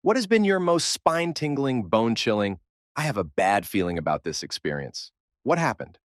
What has been your most spine-tingling, bone-chilling, I have a bad feeling about this experience? What happened?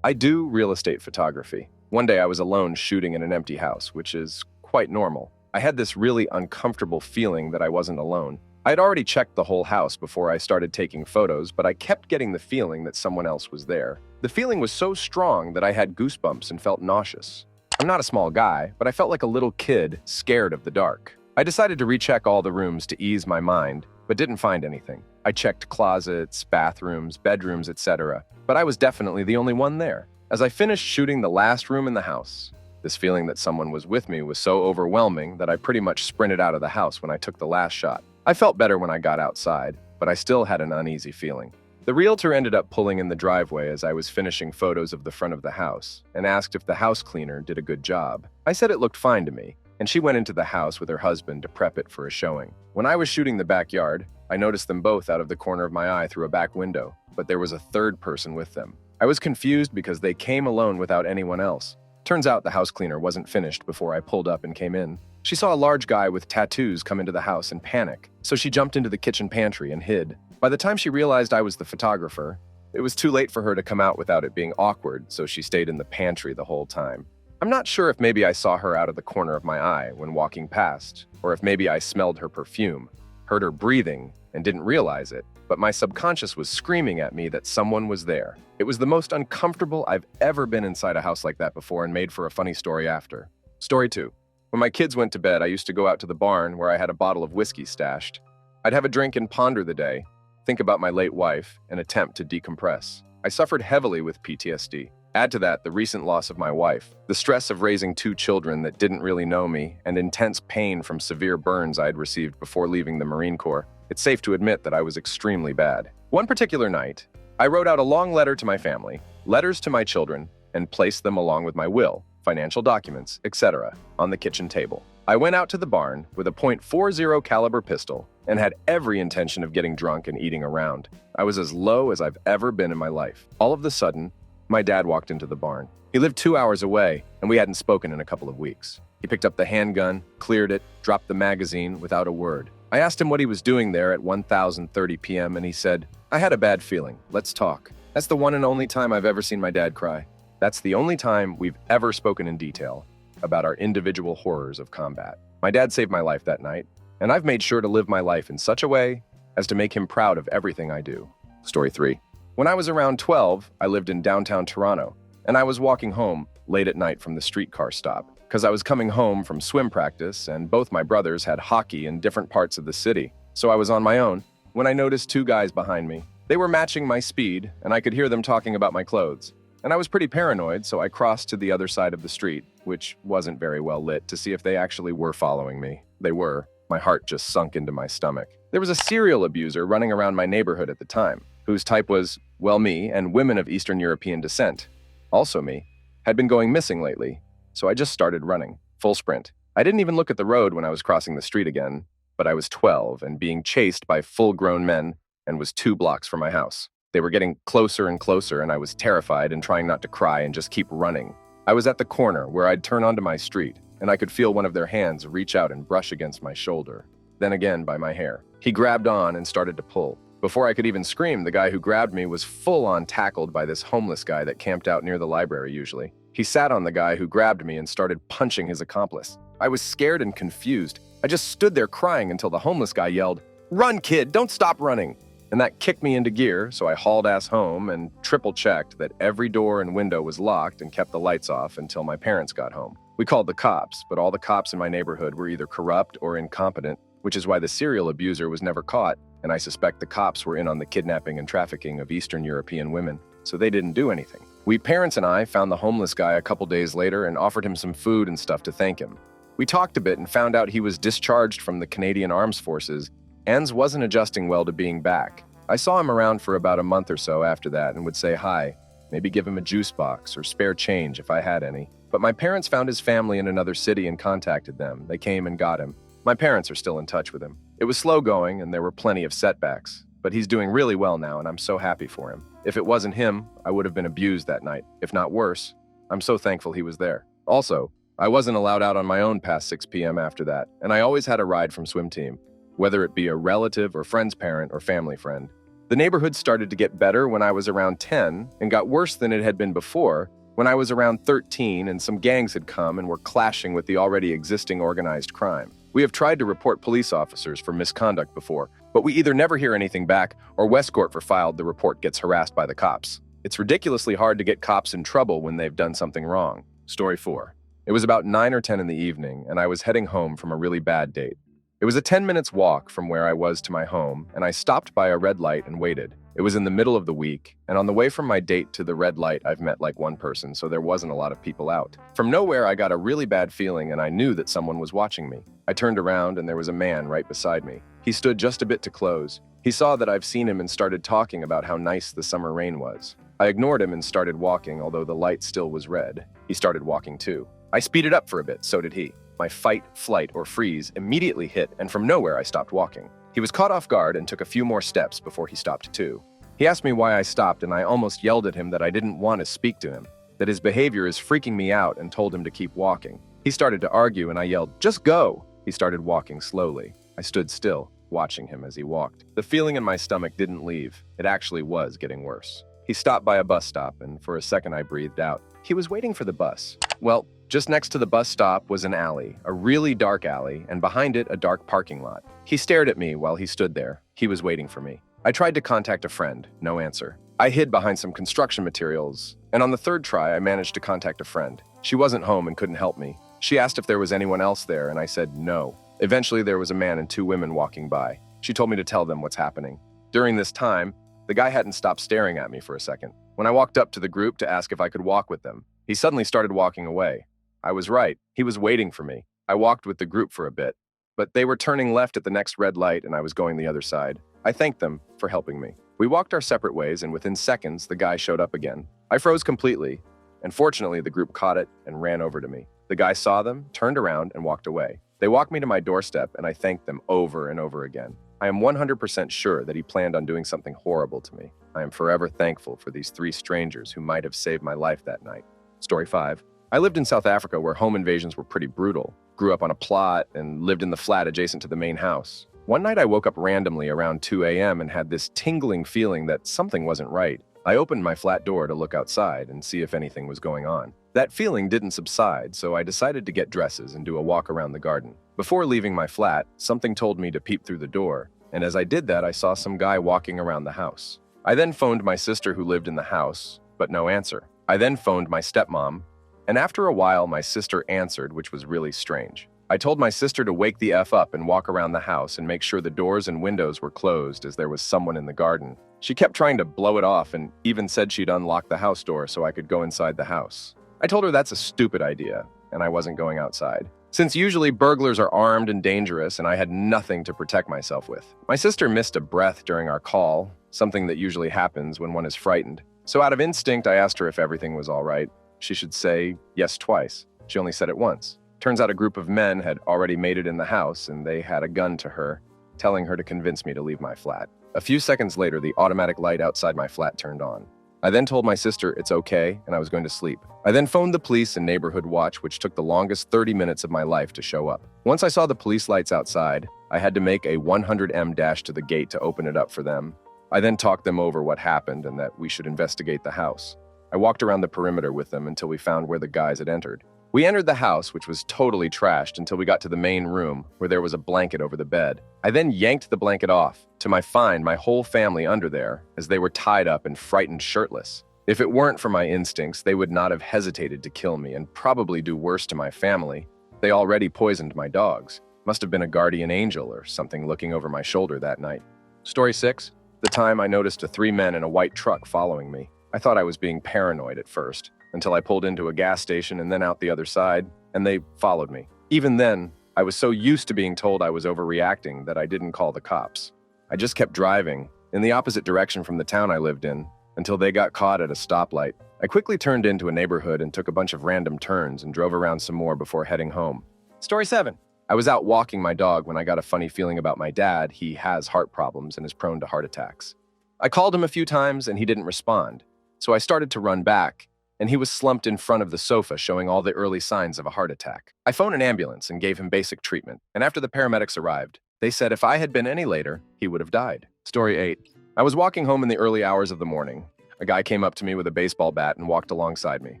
I do real estate photography. One day I was alone shooting in an empty house, which is quite normal. I had this really uncomfortable feeling that I wasn't alone. I had already checked the whole house before I started taking photos, but I kept getting the feeling that someone else was there. The feeling was so strong that I had goosebumps and felt nauseous. I'm not a small guy, but I felt like a little kid scared of the dark. I decided to recheck all the rooms to ease my mind, but didn't find anything. I checked closets, bathrooms, bedrooms, etc., but I was definitely the only one there. As I finished shooting the last room in the house, this feeling that someone was with me was so overwhelming that I pretty much sprinted out of the house when I took the last shot. I felt better when I got outside, but I still had an uneasy feeling. The realtor ended up pulling in the driveway as I was finishing photos of the front of the house and asked if the house cleaner did a good job. I said it looked fine to me, and she went into the house with her husband to prep it for a showing. When I was shooting the backyard, I noticed them both out of the corner of my eye through a back window, but there was a third person with them. I was confused because they came alone without anyone else. Turns out the house cleaner wasn't finished before I pulled up and came in. She saw a large guy with tattoos come into the house and panic, so she jumped into the kitchen pantry and hid. By the time she realized I was the photographer, it was too late for her to come out without it being awkward, so she stayed in the pantry the whole time. I'm not sure if maybe I saw her out of the corner of my eye when walking past, or if maybe I smelled her perfume, heard her breathing, and didn't realize it, but my subconscious was screaming at me that someone was there. It was the most uncomfortable I've ever been inside a house like that before and made for a funny story after. Story 2. When my kids went to bed, I used to go out to the barn where I had a bottle of whiskey stashed. I'd have a drink and ponder the day, think about my late wife, and attempt to decompress. I suffered heavily with PTSD. Add to that the recent loss of my wife, the stress of raising 2 children that didn't really know me, and intense pain from severe burns I had received before leaving the Marine Corps. It's safe to admit that I was extremely bad. One particular night, I wrote out a long letter to my family, letters to my children, and placed them along with my will, financial documents, etc., on the kitchen table. I went out to the barn with a .40 caliber pistol and had every intention of getting drunk and eating around. I was as low as I've ever been in my life. All of a sudden, my dad walked into the barn. He lived 2 hours away, and we hadn't spoken in a couple of weeks. He picked up the handgun, cleared it, dropped the magazine without a word. I asked him what he was doing there at 1030 p.m., and he said, "I had a bad feeling. Let's talk." That's the one and only time I've ever seen my dad cry. That's the only time we've ever spoken in detail about our individual horrors of combat. My dad saved my life that night, and I've made sure to live my life in such a way as to make him proud of everything I do. Story 3. When I was around 12, I lived in downtown Toronto, and I was walking home late at night from the streetcar stop because I was coming home from swim practice, and both my brothers had hockey in different parts of the city, so I was on my own when I noticed 2 guys behind me. They were matching my speed, and I could hear them talking about my clothes. And I was pretty paranoid, so I crossed to the other side of the street, which wasn't very well lit, to see if they actually were following me. They were. My heart just sunk into my stomach. There was a serial abuser running around my neighborhood at the time, whose type was, well, me and women of Eastern European descent. Also me, had been going missing lately, so I just started running, full sprint. I didn't even look at the road when I was crossing the street again, but I was 12 and being chased by full-grown men and was 2 blocks from my house. They were getting closer and closer, and I was terrified and trying not to cry and just keep running. I was at the corner where I'd turn onto my street, and I could feel one of their hands reach out and brush against my shoulder, then again by my hair. He grabbed on and started to pull. Before I could even scream, the guy who grabbed me was full-on tackled by this homeless guy that camped out near the library usually. He sat on the guy who grabbed me and started punching his accomplice. I was scared and confused. I just stood there crying until the homeless guy yelled, "Run, kid, don't stop running!" And that kicked me into gear, so I hauled ass home and triple-checked that every door and window was locked and kept the lights off until my parents got home. We called the cops, but all the cops in my neighborhood were either corrupt or incompetent, which is why the serial abuser was never caught, and I suspect the cops were in on the kidnapping and trafficking of Eastern European women, so they didn't do anything. We parents and I found the homeless guy a couple days later and offered him some food and stuff to thank him. We talked a bit and found out he was discharged from the Canadian Armed Forces and wasn't adjusting well to being back. I saw him around for about a month or so after that and would say hi, maybe give him a juice box or spare change if I had any. But my parents found his family in another city and contacted them. They came and got him. My parents are still in touch with him. It was slow going and there were plenty of setbacks, but he's doing really well now and I'm so happy for him. If it wasn't him, I would have been abused that night, if not worse. I'm so thankful he was there. Also, I wasn't allowed out on my own past 6 p.m. after that, and I always had a ride from swim team. whether it be a relative or friend's parent or family friend. The neighborhood started to get better when I was around 10 and got worse than it had been before when I was around 13 and some gangs had come and were clashing with the already existing organized crime. We have tried to report police officers for misconduct before, but we either never hear anything back or Westcourt for filed the report gets harassed by the cops. It's ridiculously hard to get cops in trouble when they've done something wrong. Story 4. It was about 9 or 10 in the evening, and I was heading home from a really bad date. It was a 10 minutes walk from where I was to my home, and I stopped by a red light and waited. It was in the middle of the week, and on the way from my date to the red light, I've met like one person, so there wasn't a lot of people out. From nowhere, I got a really bad feeling, and I knew that someone was watching me. I turned around, and there was a man right beside me. He stood just a bit to close. He saw that I've seen him and started talking about how nice the summer rain was. I ignored him and started walking, although the light still was red. He started walking too. I speeded up for a bit, so did he. My fight, flight, or freeze immediately hit, and from nowhere I stopped walking. He was caught off guard and took a few more steps before he stopped too. He asked me why I stopped, and I almost yelled at him that I didn't want to speak to him, that his behavior is freaking me out, and told him to keep walking. He started to argue, and I yelled, "Just go!" He started walking slowly. I stood still, watching him as he walked. The feeling in my stomach didn't leave. It actually was getting worse. He stopped by a bus stop, and for a second I breathed out. He was waiting for the bus. Well, just next to the bus stop was an alley, a really dark alley, and behind it a dark parking lot. He stared at me while he stood there. He was waiting for me. I tried to contact a friend, no answer. I hid behind some construction materials, and on the third try I managed to contact a friend. She wasn't home and couldn't help me. She asked if there was anyone else there, and I said no. Eventually there was a man and 2 women walking by. She told me to tell them what's happening. During this time, the guy hadn't stopped staring at me for a second. When I walked up to the group to ask if I could walk with them, he suddenly started walking away. I was right. He was waiting for me. I walked with the group for a bit, but they were turning left at the next red light and I was going the other side. I thanked them for helping me. We walked our separate ways and within seconds, the guy showed up again. I froze completely, and fortunately, the group caught it and ran over to me. The guy saw them, turned around, and walked away. They walked me to my doorstep and I thanked them over and over again. I am 100% sure that he planned on doing something horrible to me. I am forever thankful for these 3 strangers who might have saved my life that night. Story 5. I lived in South Africa where home invasions were pretty brutal. Grew up on a plot and lived in the flat adjacent to the main house. One night I woke up randomly around 2 a.m. and had this tingling feeling that something wasn't right. I opened my flat door to look outside and see if anything was going on. That feeling didn't subside, so I decided to get dresses and do a walk around the garden. Before leaving my flat, something told me to peep through the door, and as I did that, I saw some guy walking around the house. I then phoned my sister who lived in the house, but no answer. I then phoned my stepmom, and after a while, my sister answered, which was really strange. I told my sister to wake the F up and walk around the house and make sure the doors and windows were closed as there was someone in the garden. She kept trying to blow it off and even said she'd unlock the house door so I could go inside the house. I told her that's a stupid idea, and I wasn't going outside. Since usually burglars are armed and dangerous and I had nothing to protect myself with. My sister missed a breath during our call, something that usually happens when one is frightened. So out of instinct, I asked her if everything was all right. She should say yes twice. She only said it once. Turns out a group of men had already made it in the house and they had a gun to her, telling her to convince me to leave my flat. A few seconds later, the automatic light outside my flat turned on. I then told my sister it's okay and I was going to sleep. I then phoned the police and neighborhood watch, which took the longest 30 minutes of my life to show up. Once I saw the police lights outside, I had to make a 100M dash to the gate to open it up for them. I then talked them over what happened and that we should investigate the house. I walked around the perimeter with them until we found where the guys had entered. We entered the house, which was totally trashed, until we got to the main room, where there was a blanket over the bed. I then yanked the blanket off, to my find my whole family under there, as they were tied up and frightened shirtless. If it weren't for my instincts, they would not have hesitated to kill me and probably do worse to my family. They already poisoned my dogs. Must have been a guardian angel or something looking over my shoulder that night. Story 6. The time I noticed 3 men in a white truck following me. I thought I was being paranoid at first, until I pulled into a gas station and then out the other side, and they followed me. Even then, I was so used to being told I was overreacting that I didn't call the cops. I just kept driving, in the opposite direction from the town I lived in, until they got caught at a stoplight. I quickly turned into a neighborhood and took a bunch of random turns and drove around some more before heading home. Story 7. I was out walking my dog when I got a funny feeling about my dad. He has heart problems and is prone to heart attacks. I called him a few times and he didn't respond, so I started to run back, and he was slumped in front of the sofa showing all the early signs of a heart attack. I phoned an ambulance and gave him basic treatment, and after the paramedics arrived, They said if I had been any later, he would have died. Story 8. I was walking home in the early hours of the morning. A guy came up to me with a baseball bat and walked alongside me.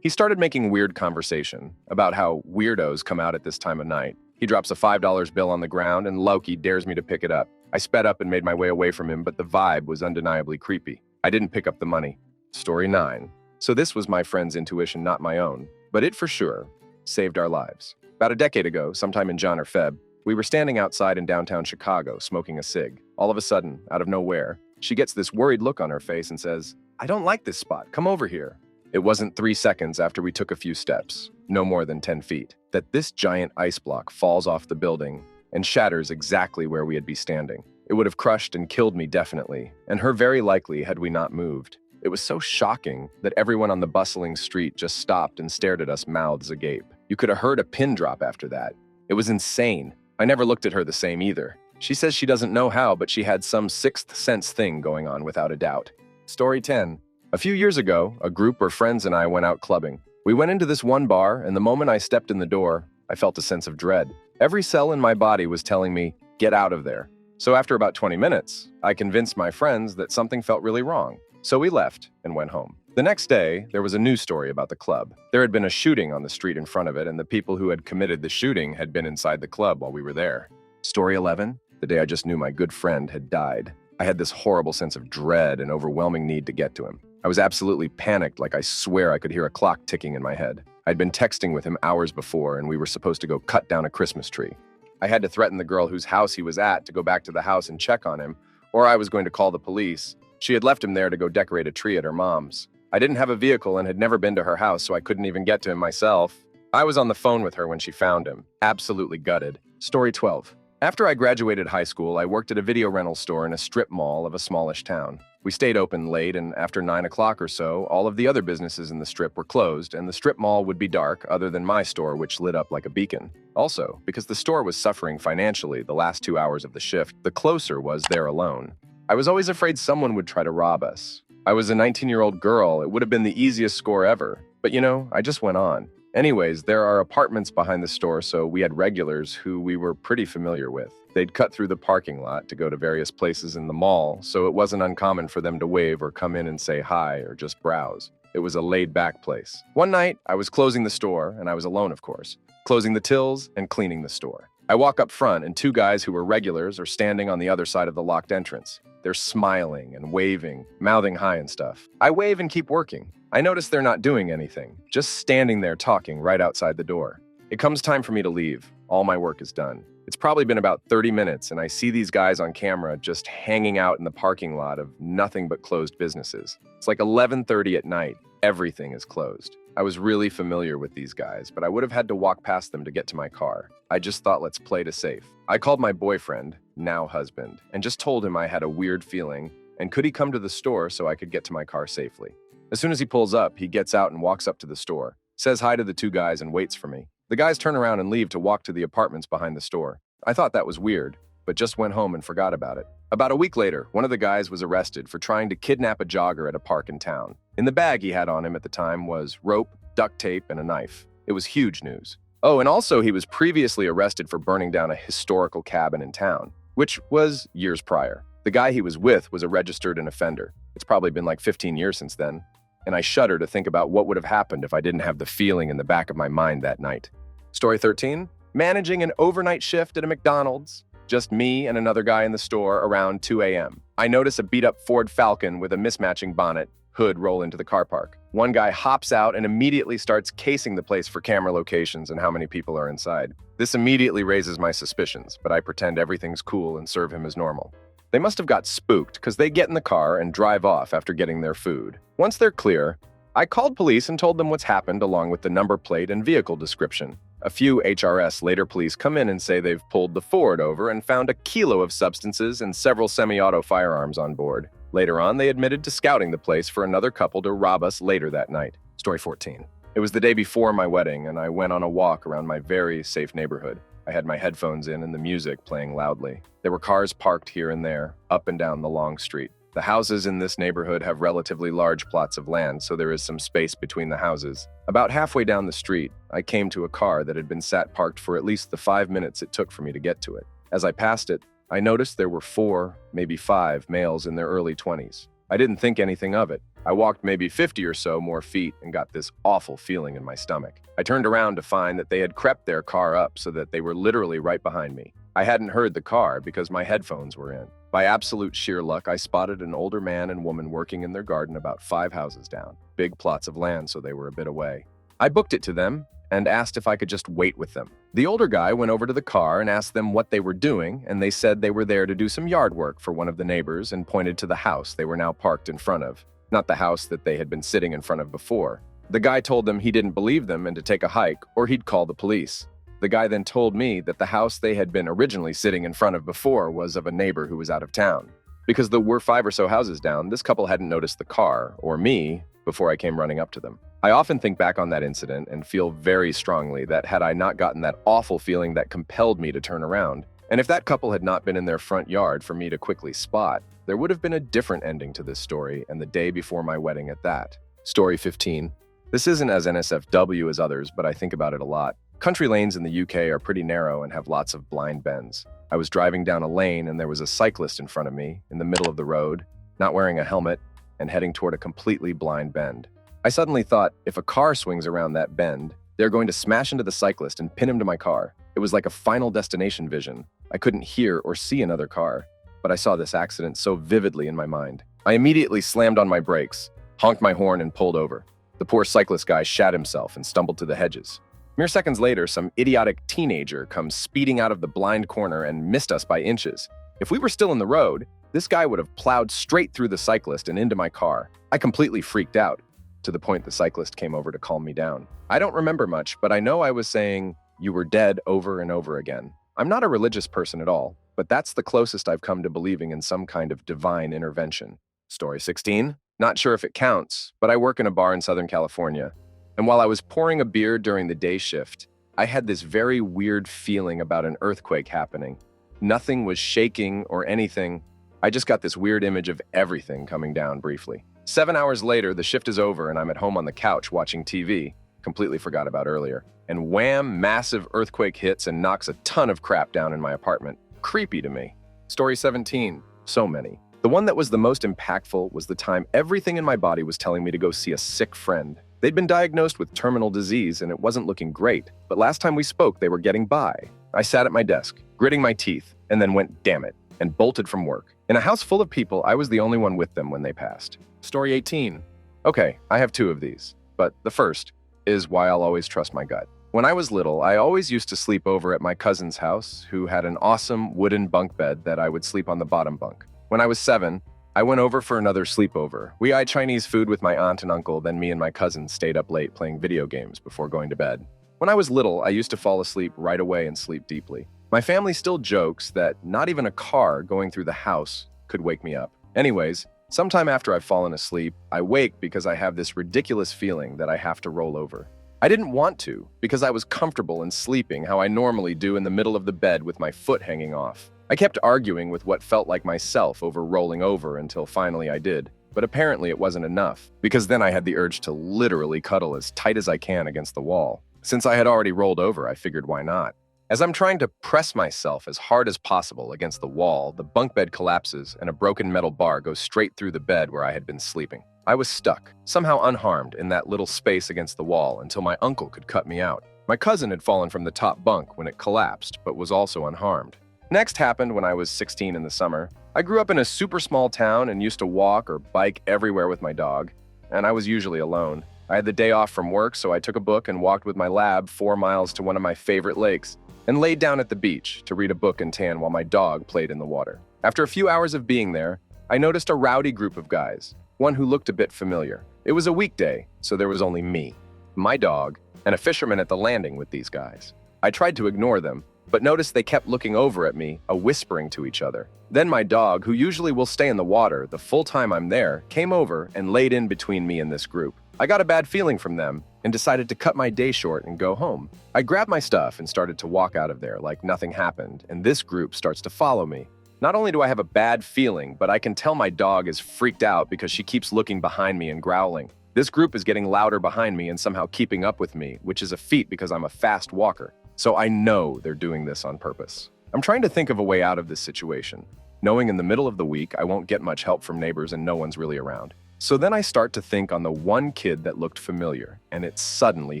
He started making weird conversation about how weirdos come out at this time of night. He drops a $5 bill on the ground and Loki dares me to pick it up. I sped up and made my way away from him, but the vibe was undeniably creepy. I didn't pick up the money. Story 9. So this was my friend's intuition, not my own, but it for sure saved our lives. About a decade ago, sometime in Jan or Feb, we were standing outside in downtown Chicago smoking a cig. All of a sudden, out of nowhere, she gets this worried look on her face and says, "I don't like this spot. Come over here." It wasn't 3 seconds after we took a few steps, no more than 10 feet, that this giant ice block falls off the building and shatters exactly where we had been standing. It would have crushed and killed me definitely, and her very likely had we not moved. It was so shocking that everyone on the bustling street just stopped and stared at us mouths agape. You could have heard a pin drop after that. It was insane. I never looked at her the same either. She says she doesn't know how, but she had some sixth sense thing going on without a doubt. Story 10. A few years ago, a group of friends and I went out clubbing. We went into this one bar, and the moment I stepped in the door, I felt a sense of dread. Every cell in my body was telling me, "Get out of there." So after about 20 minutes, I convinced my friends that something felt really wrong. So we left and went home. The next day, there was a news story about the club. There had been a shooting on the street in front of it, and the people who had committed the shooting had been inside the club while we were there. Story 11. The day I just knew my good friend had died. I had this horrible sense of dread and overwhelming need to get to him. I was absolutely panicked, like I swear I could hear a clock ticking in my head. I'd been texting with him hours before, and we were supposed to go cut down a Christmas tree. I had to threaten the girl whose house he was at to go back to the house and check on him, or I was going to call the police. She had left him there to go decorate a tree at her mom's. I didn't have a vehicle and had never been to her house, so I couldn't even get to him myself. I was on the phone with her when she found him, absolutely gutted. Story 12. After I graduated high school, I worked at a video rental store in a strip mall of a smallish town. We stayed open late, and after 9 o'clock or so, all of the other businesses in the strip were closed, and the strip mall would be dark, other than my store, which lit up like a beacon. Also, because the store was suffering financially the last 2 hours of the shift, the closer was there alone. I was always afraid someone would try to rob us. I was a 19-year-old girl. It would have been the easiest score ever. But I just went on. Anyways, there are apartments behind the store, so we had regulars who we were pretty familiar with. They'd cut through the parking lot to go to various places in the mall, so it wasn't uncommon for them to wave or come in and say hi or just browse. It was a laid-back place. One night, I was closing the store, and I was alone, of course, closing the tills and cleaning the store. I walk up front, and 2 guys who were regulars are standing on the other side of the locked entrance. They're smiling and waving, mouthing hi and stuff. I wave and keep working. I notice they're not doing anything, just standing there talking right outside the door. It comes time for me to leave. All my work is done. It's probably been about 30 minutes, and I see these guys on camera just hanging out in the parking lot of nothing but closed businesses. It's like 11:30 at night. Everything is closed. I was really familiar with these guys, but I would have had to walk past them to get to my car. I just thought, let's play it safe. I called my boyfriend, now husband, and just told him I had a weird feeling, and could he come to the store so I could get to my car safely. As soon as he pulls up, he gets out and walks up to the store, says hi to the 2 guys and waits for me. The guys turn around and leave to walk to the apartments behind the store. I thought that was weird, but just went home and forgot about it. About a week later, one of the guys was arrested for trying to kidnap a jogger at a park in town. In the bag he had on him at the time was rope, duct tape, and a knife. It was huge news. Oh, and also he was previously arrested for burning down a historical cabin in town, which was years prior. The guy he was with was a registered offender. It's probably been like 15 years since then, and I shudder to think about what would have happened if I didn't have the feeling in the back of my mind that night. Story 13. Managing an overnight shift at a McDonald's. Just me and another guy in the store around 2 a.m. I notice a beat-up Ford Falcon with a mismatching bonnet, hood roll into the car park. One guy hops out and immediately starts casing the place for camera locations and how many people are inside. This immediately raises my suspicions, but I pretend everything's cool and serve him as normal. They must have got spooked because they get in the car and drive off after getting their food. Once they're clear, I called police and told them what's happened along with the number plate and vehicle description. A few HRS later police come in and say they've pulled the Ford over and found a kilo of substances and several semi-auto firearms on board. Later on, they admitted to scouting the place for another couple to rob us later that night. Story 14. It was the day before my wedding, and I went on a walk around my very safe neighborhood. I had my headphones in and the music playing loudly. There were cars parked here and there, up and down the long street. The houses in this neighborhood have relatively large plots of land, so there is some space between the houses. About halfway down the street, I came to a car that had been sat parked for at least the 5 minutes it took for me to get to it. As I passed it, I noticed there were 4, maybe 5 males in their early 20s. I didn't think anything of it. I walked maybe 50 or so more feet and got this awful feeling in my stomach. I turned around to find that they had crept their car up so that they were literally right behind me. I hadn't heard the car because my headphones were in. By absolute sheer luck, I spotted an older man and woman working in their garden about 5 houses down. Big plots of land, so they were a bit away. I booked it to them and asked if I could just wait with them. The older guy went over to the car and asked them what they were doing, and they said they were there to do some yard work for one of the neighbors and pointed to the house they were now parked in front of, not the house that they had been sitting in front of before. The guy told them he didn't believe them and to take a hike or he'd call the police. The guy then told me that the house they had been originally sitting in front of before was of a neighbor who was out of town. Because there were 5 or so houses down, this couple hadn't noticed the car, or me, before I came running up to them. I often think back on that incident and feel very strongly that had I not gotten that awful feeling that compelled me to turn around, and if that couple had not been in their front yard for me to quickly spot, there would have been a different ending to this story, and the day before my wedding at that. Story 15. This isn't as NSFW as others, but I think about it a lot. Country lanes in the UK are pretty narrow and have lots of blind bends. I was driving down a lane and there was a cyclist in front of me, in the middle of the road, not wearing a helmet, and heading toward a completely blind bend. I suddenly thought, if a car swings around that bend, they're going to smash into the cyclist and pin him to my car. It was like a Final Destination vision. I couldn't hear or see another car, but I saw this accident so vividly in my mind. I immediately slammed on my brakes, honked my horn, and pulled over. The poor cyclist guy shat himself and stumbled to the hedges. Mere seconds later, some idiotic teenager comes speeding out of the blind corner and missed us by inches. If we were still in the road, this guy would have plowed straight through the cyclist and into my car. I completely freaked out, to the point the cyclist came over to calm me down. I don't remember much, but I know I was saying, "You were dead," over and over again. I'm not a religious person at all, but that's the closest I've come to believing in some kind of divine intervention. Story 16. Not sure if it counts, but I work in a bar in Southern California. And while I was pouring a beer during the day shift, I had this very weird feeling about an earthquake happening. Nothing was shaking or anything. I just got this weird image of everything coming down briefly. 7 hours later, the shift is over and I'm at home on the couch watching TV. Completely forgot about earlier. And wham, massive earthquake hits and knocks a ton of crap down in my apartment. Creepy to me. Story 17. So many. The one that was the most impactful was the time everything in my body was telling me to go see a sick friend. They'd been diagnosed with terminal disease and it wasn't looking great, but last time we spoke, they were getting by. I sat at my desk, gritting my teeth, and then went, damn it, and bolted from work. In a house full of people, I was the only one with them when they passed. Story 18. Okay, I have 2 of these, but the first is why I'll always trust my gut. When I was little, I always used to sleep over at my cousin's house, who had an awesome wooden bunk bed that I would sleep on the bottom bunk. When I was 7, I went over for another sleepover. We ate Chinese food with my aunt and uncle, then me and my cousins stayed up late playing video games before going to bed. When I was little, I used to fall asleep right away and sleep deeply. My family still jokes that not even a car going through the house could wake me up. Anyways, sometime after I've fallen asleep, I wake because I have this ridiculous feeling that I have to roll over. I didn't want to, because I was comfortable in sleeping how I normally do in the middle of the bed with my foot hanging off. I kept arguing with what felt like myself over rolling over until finally I did. But apparently it wasn't enough, because then I had the urge to literally cuddle as tight as I can against the wall. Since I had already rolled over, I figured why not. As I'm trying to press myself as hard as possible against the wall, the bunk bed collapses and a broken metal bar goes straight through the bed where I had been sleeping. I was stuck, somehow unharmed, in that little space against the wall until my uncle could cut me out. My cousin had fallen from the top bunk when it collapsed, but was also unharmed. Next happened when I was 16 in the summer. I grew up in a super small town and used to walk or bike everywhere with my dog, and I was usually alone. I had the day off from work, so I took a book and walked with my lab 4 miles to one of my favorite lakes, and laid down at the beach to read a book and tan while my dog played in the water. After a few hours of being there, I noticed a rowdy group of guys, one who looked a bit familiar. It was a weekday, so there was only me, my dog, and a fisherman at the landing with these guys. I tried to ignore them, but noticed they kept looking over at me, whispering to each other. Then my dog, who usually will stay in the water the full time I'm there, came over and laid in between me and this group. I got a bad feeling from them and decided to cut my day short and go home. I grabbed my stuff and started to walk out of there like nothing happened, and this group starts to follow me. Not only do I have a bad feeling, but I can tell my dog is freaked out because she keeps looking behind me and growling. This group is getting louder behind me and somehow keeping up with me, which is a feat because I'm a fast walker. So I know they're doing this on purpose. I'm trying to think of a way out of this situation, knowing in the middle of the week I won't get much help from neighbors and no one's really around. So then I start to think on the one kid that looked familiar, and it suddenly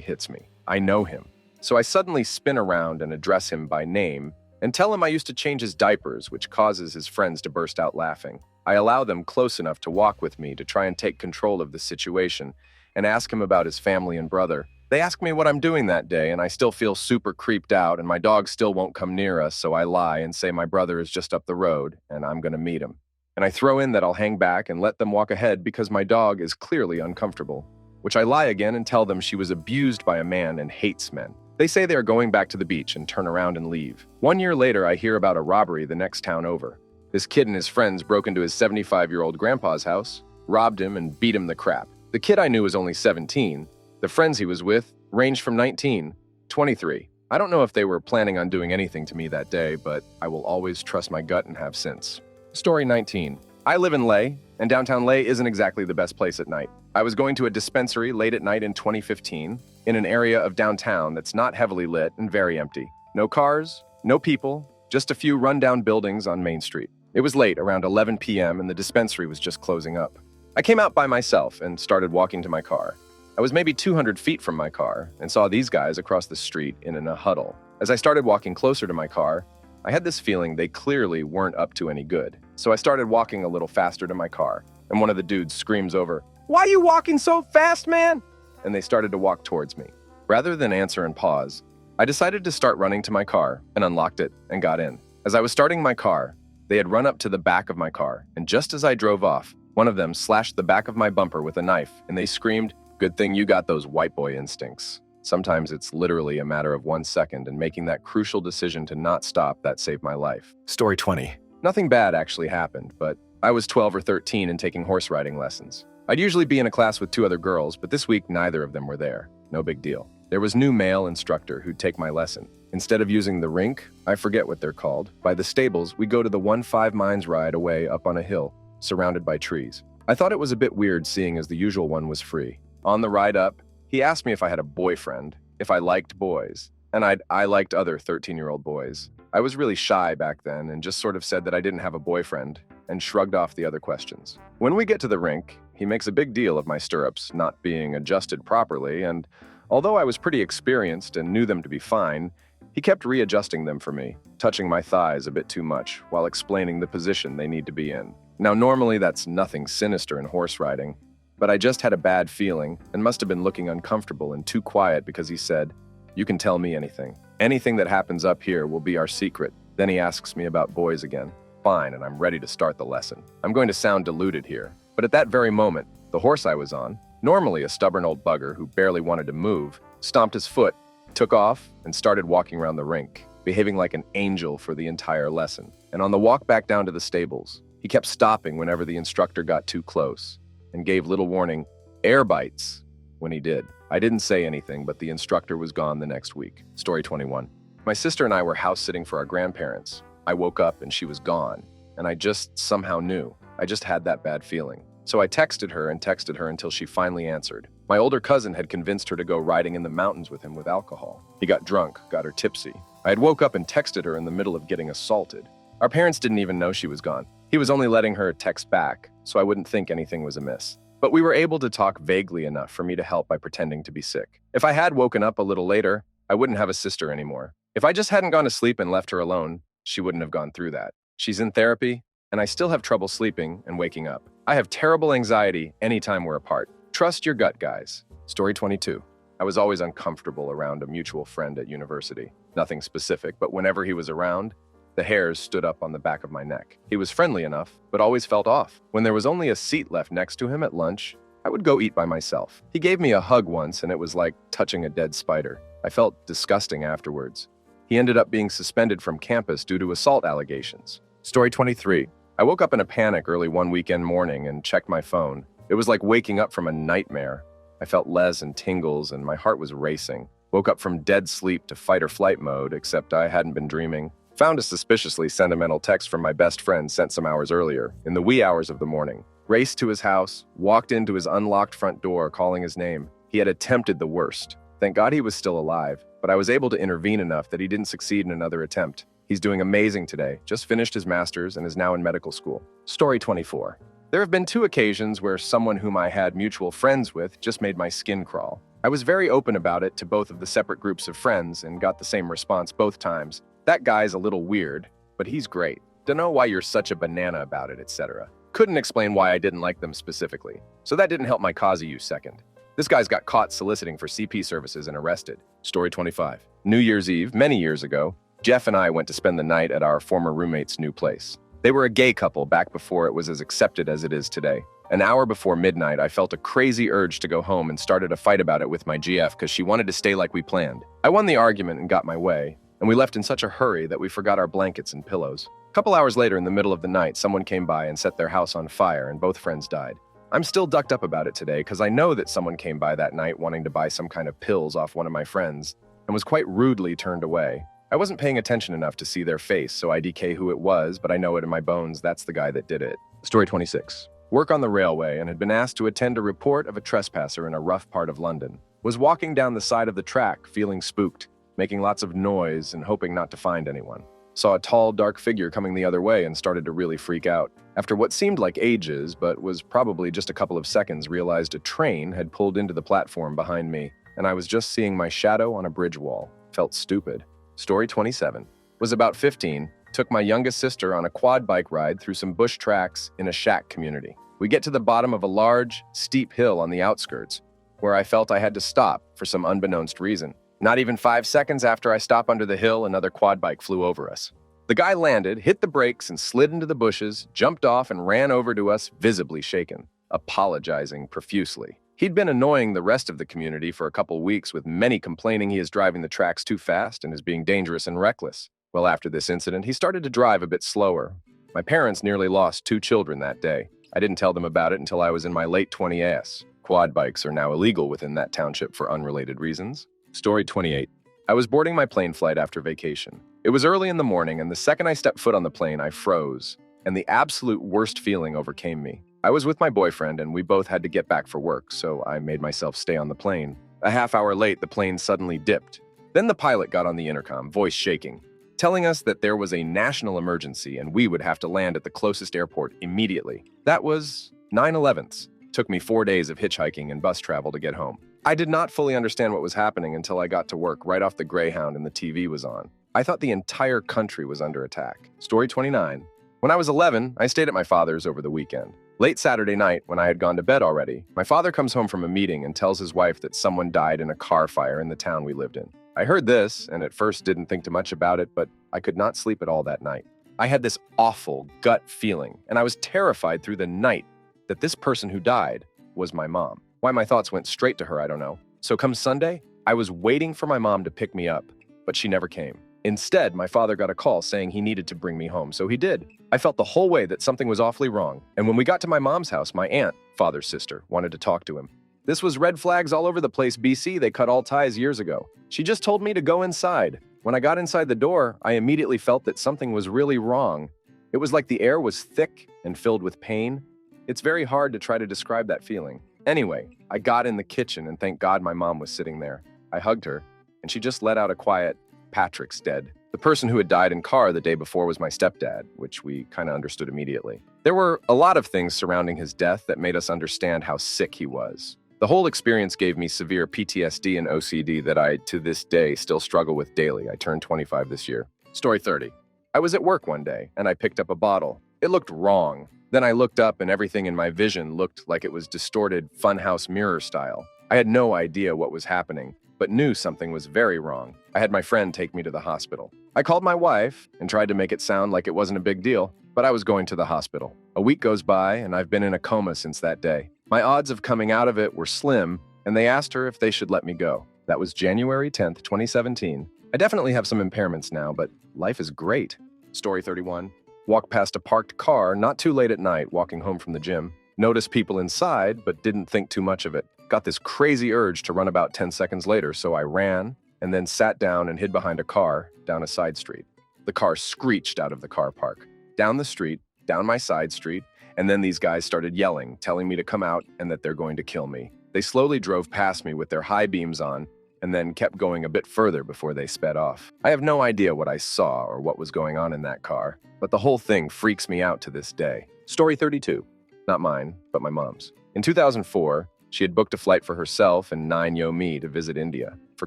hits me. I know him. So I suddenly spin around and address him by name and tell him I used to change his diapers, which causes his friends to burst out laughing. I allow them close enough to walk with me to try and take control of the situation and ask him about his family and brother. They ask me what I'm doing that day, and I still feel super creeped out, and my dog still won't come near us, so I lie and say my brother is just up the road, and I'm going to meet him. And I throw in that I'll hang back and let them walk ahead because my dog is clearly uncomfortable, which I lie again and tell them she was abused by a man and hates men. They say they are going back to the beach and turn around and leave. 1 year later, I hear about a robbery the next town over. This kid and his friends broke into his 75-year-old grandpa's house, robbed him, and beat him the crap. The kid I knew was only 17. The friends he was with ranged from 19, 23. I don't know if they were planning on doing anything to me that day, but I will always trust my gut and have since. Story 19. I live in Leh, and downtown Leh isn't exactly the best place at night. I was going to a dispensary late at night in 2015 in an area of downtown that's not heavily lit and very empty. No cars, no people, just a few rundown buildings on Main Street. It was late, around 11 p.m., and the dispensary was just closing up. I came out by myself and started walking to my car. I was maybe 200 feet from my car and saw these guys across the street in a huddle. As I started walking closer to my car, I had this feeling they clearly weren't up to any good. So I started walking a little faster to my car, and one of the dudes screams over, "Why you walking so fast, man?" And they started to walk towards me. Rather than answer and pause, I decided to start running to my car and unlocked it and got in. As I was starting my car, they had run up to the back of my car, and just as I drove off, one of them slashed the back of my bumper with a knife, and they screamed, "Good thing you got those white boy instincts." Sometimes it's literally a matter of 1 second, and making that crucial decision to not stop that saved my life. Story 20. Nothing bad actually happened, but I was 12 or 13 and taking horse riding lessons. I'd usually be in a class with 2 other girls, but this week neither of them were there. No big deal. There was new male instructor who'd take my lesson. Instead of using the rink, I forget what they're called, by the stables, we go to the 1.5 miles ride away up on a hill, surrounded by trees. I thought it was a bit weird seeing as the usual one was free. On the ride up, he asked me if I had a boyfriend, if I liked boys, and I liked other 13-year-old boys. I was really shy back then and just sort of said that I didn't have a boyfriend and shrugged off the other questions. When we get to the rink, he makes a big deal of my stirrups not being adjusted properly, and although I was pretty experienced and knew them to be fine, he kept readjusting them for me, touching my thighs a bit too much while explaining the position they need to be in. Now, normally that's nothing sinister in horse riding, but I just had a bad feeling and must have been looking uncomfortable and too quiet because he said, "You can tell me anything. Anything that happens up here will be our secret." Then he asks me about boys again. Fine, and I'm ready to start the lesson. I'm going to sound deluded here, but at that very moment, the horse I was on, normally a stubborn old bugger who barely wanted to move, stomped his foot, took off, and started walking around the rink, behaving like an angel for the entire lesson. And on the walk back down to the stables, he kept stopping whenever the instructor got too close and gave little warning, "Air bites," when he did. I didn't say anything, but the instructor was gone the next week. Story 21. My sister and I were house sitting for our grandparents. I woke up and she was gone, and I just somehow knew. I just had that bad feeling. So I texted her until she finally answered. My older cousin had convinced her to go riding in the mountains with him with alcohol. He got drunk, got her tipsy. I had woke up and texted her in the middle of getting assaulted. Our parents didn't even know she was gone. He was only letting her text back, so I wouldn't think anything was amiss. But we were able to talk vaguely enough for me to help by pretending to be sick. If I had woken up a little later, I wouldn't have a sister anymore. If I just hadn't gone to sleep and left her alone, she wouldn't have gone through that. She's in therapy, and I still have trouble sleeping and waking up. I have terrible anxiety anytime we're apart. Trust your gut, guys. Story 22. I was always uncomfortable around a mutual friend at university. Nothing specific, but whenever he was around, the hairs stood up on the back of my neck. He was friendly enough, but always felt off. When there was only a seat left next to him at lunch, I would go eat by myself. He gave me a hug once, and it was like touching a dead spider. I felt disgusting afterwards. He ended up being suspended from campus due to assault allegations. Story 23. I woke up in a panic early one weekend morning and checked my phone. It was like waking up from a nightmare. I felt les and tingles, and my heart was racing. Woke up from dead sleep to fight or flight mode, except I hadn't been dreaming. Found a suspiciously sentimental text from my best friend sent some hours earlier, in the wee hours of the morning. Raced to his house, walked into his unlocked front door calling his name. He had attempted the worst. Thank God he was still alive, but I was able to intervene enough that he didn't succeed in another attempt. He's doing amazing today, just finished his master's and is now in medical school. Story 24. There have been 2 occasions where someone whom I had mutual friends with just made my skin crawl. I was very open about it to both of the separate groups of friends and got the same response both times. That guy's a little weird, but he's great. Dunno why you're such a banana about it, etc. Couldn't explain why I didn't like them specifically, so that didn't help my cause you second. This guy's got caught soliciting for CP services and arrested. Story 25. New Year's Eve, many years ago, Jeff and I went to spend the night at our former roommate's new place. They were a gay couple back before it was as accepted as it is today. An hour before midnight, I felt a crazy urge to go home and started a fight about it with my GF because she wanted to stay like we planned. I won the argument and got my way, and we left in such a hurry that we forgot our blankets and pillows. A couple hours later, in the middle of the night, someone came by and set their house on fire, and both friends died. I'm still ducked up about it today because I know that someone came by that night wanting to buy some kind of pills off one of my friends and was quite rudely turned away. I wasn't paying attention enough to see their face, so I DK who it was, but I know it in my bones that's the guy that did it. Story 26. Work on the railway and had been asked to attend a report of a trespasser in a rough part of London. Was walking down the side of the track, feeling spooked, making lots of noise and hoping not to find anyone. Saw a tall, dark figure coming the other way and started to really freak out. After what seemed like ages, but was probably just a couple of seconds, realized a train had pulled into the platform behind me, and I was just seeing my shadow on a bridge wall. Felt stupid. Story 27. Was about 15, took my youngest sister on a quad bike ride through some bush tracks in a shack community. We get to the bottom of a large, steep hill on the outskirts, where I felt I had to stop for some unbeknownst reason. Not even 5 seconds after I stop under the hill, another quad bike flew over us. The guy landed, hit the brakes, and slid into the bushes, jumped off, and ran over to us, visibly shaken, apologizing profusely. He'd been annoying the rest of the community for a couple weeks, with many complaining he is driving the tracks too fast and is being dangerous and reckless. Well, after this incident, he started to drive a bit slower. My parents nearly lost 2 children that day. I didn't tell them about it until I was in my late 20s. Quad bikes are now illegal within that township for unrelated reasons. Story 28. I was boarding my plane flight after vacation. It was early in the morning, and the second I stepped foot on the plane, I froze, and the absolute worst feeling overcame me. I was with my boyfriend, and we both had to get back for work, so I made myself stay on the plane. A half hour late, the plane suddenly dipped. Then the pilot got on the intercom, voice shaking, telling us that there was a national emergency and we would have to land at the closest airport immediately. That was 9/11. Took me 4 days of hitchhiking and bus travel to get home. I did not fully understand what was happening until I got to work right off the Greyhound and the TV was on. I thought the entire country was under attack. Story 29. When I was 11, I stayed at my father's over the weekend. Late Saturday night, when I had gone to bed already, my father comes home from a meeting and tells his wife that someone died in a car fire in the town we lived in. I heard this, and at first didn't think too much about it, but I could not sleep at all that night. I had this awful gut feeling, and I was terrified through the night that this person who died was my mom. Why my thoughts went straight to her, I don't know. So come Sunday, I was waiting for my mom to pick me up, but she never came. Instead, my father got a call saying he needed to bring me home, so he did. I felt the whole way that something was awfully wrong, and when we got to my mom's house, my aunt, father's sister, wanted to talk to him. This was red flags all over the place, BC. They cut all ties years ago. She just told me to go inside. When I got inside the door, I immediately felt that something was really wrong. It was like the air was thick and filled with pain. It's very hard to try to describe that feeling. Anyway, I got in the kitchen and thank God my mom was sitting there. I hugged her, and she just let out a quiet, "Patrick's dead." The person who had died in car the day before was my stepdad, which we kind of understood immediately. There were a lot of things surrounding his death that made us understand how sick he was. The whole experience gave me severe PTSD and OCD that I, to this day, still struggle with daily. I turned 25 this year. Story 30. I was at work one day, and I picked up a bottle. It looked wrong. Then I looked up, and everything in my vision looked like it was distorted funhouse mirror style. I had no idea what was happening, but knew something was very wrong. I had my friend take me to the hospital. I called my wife and tried to make it sound like it wasn't a big deal, but I was going to the hospital. A week goes by, and I've been in a coma since that day. My odds of coming out of it were slim, and they asked her if they should let me go. That was January 10th, 2017. I definitely have some impairments now, but life is great. Story 31. Walked past a parked car not too late at night walking home from the gym. Noticed people inside, but didn't think too much of it. Got this crazy urge to run about 10 seconds later, so I ran and then sat down and hid behind a car down a side street. The car screeched out of the car park. Down the street, down my side street, and then these guys started yelling, telling me to come out and that they're going to kill me. They slowly drove past me with their high beams on, and then kept going a bit further before they sped off. I have no idea what I saw or what was going on in that car, but the whole thing freaks me out to this day. Story 32. Not mine, but my mom's. In 2004, she had booked a flight for herself and 9-yo-me to visit India for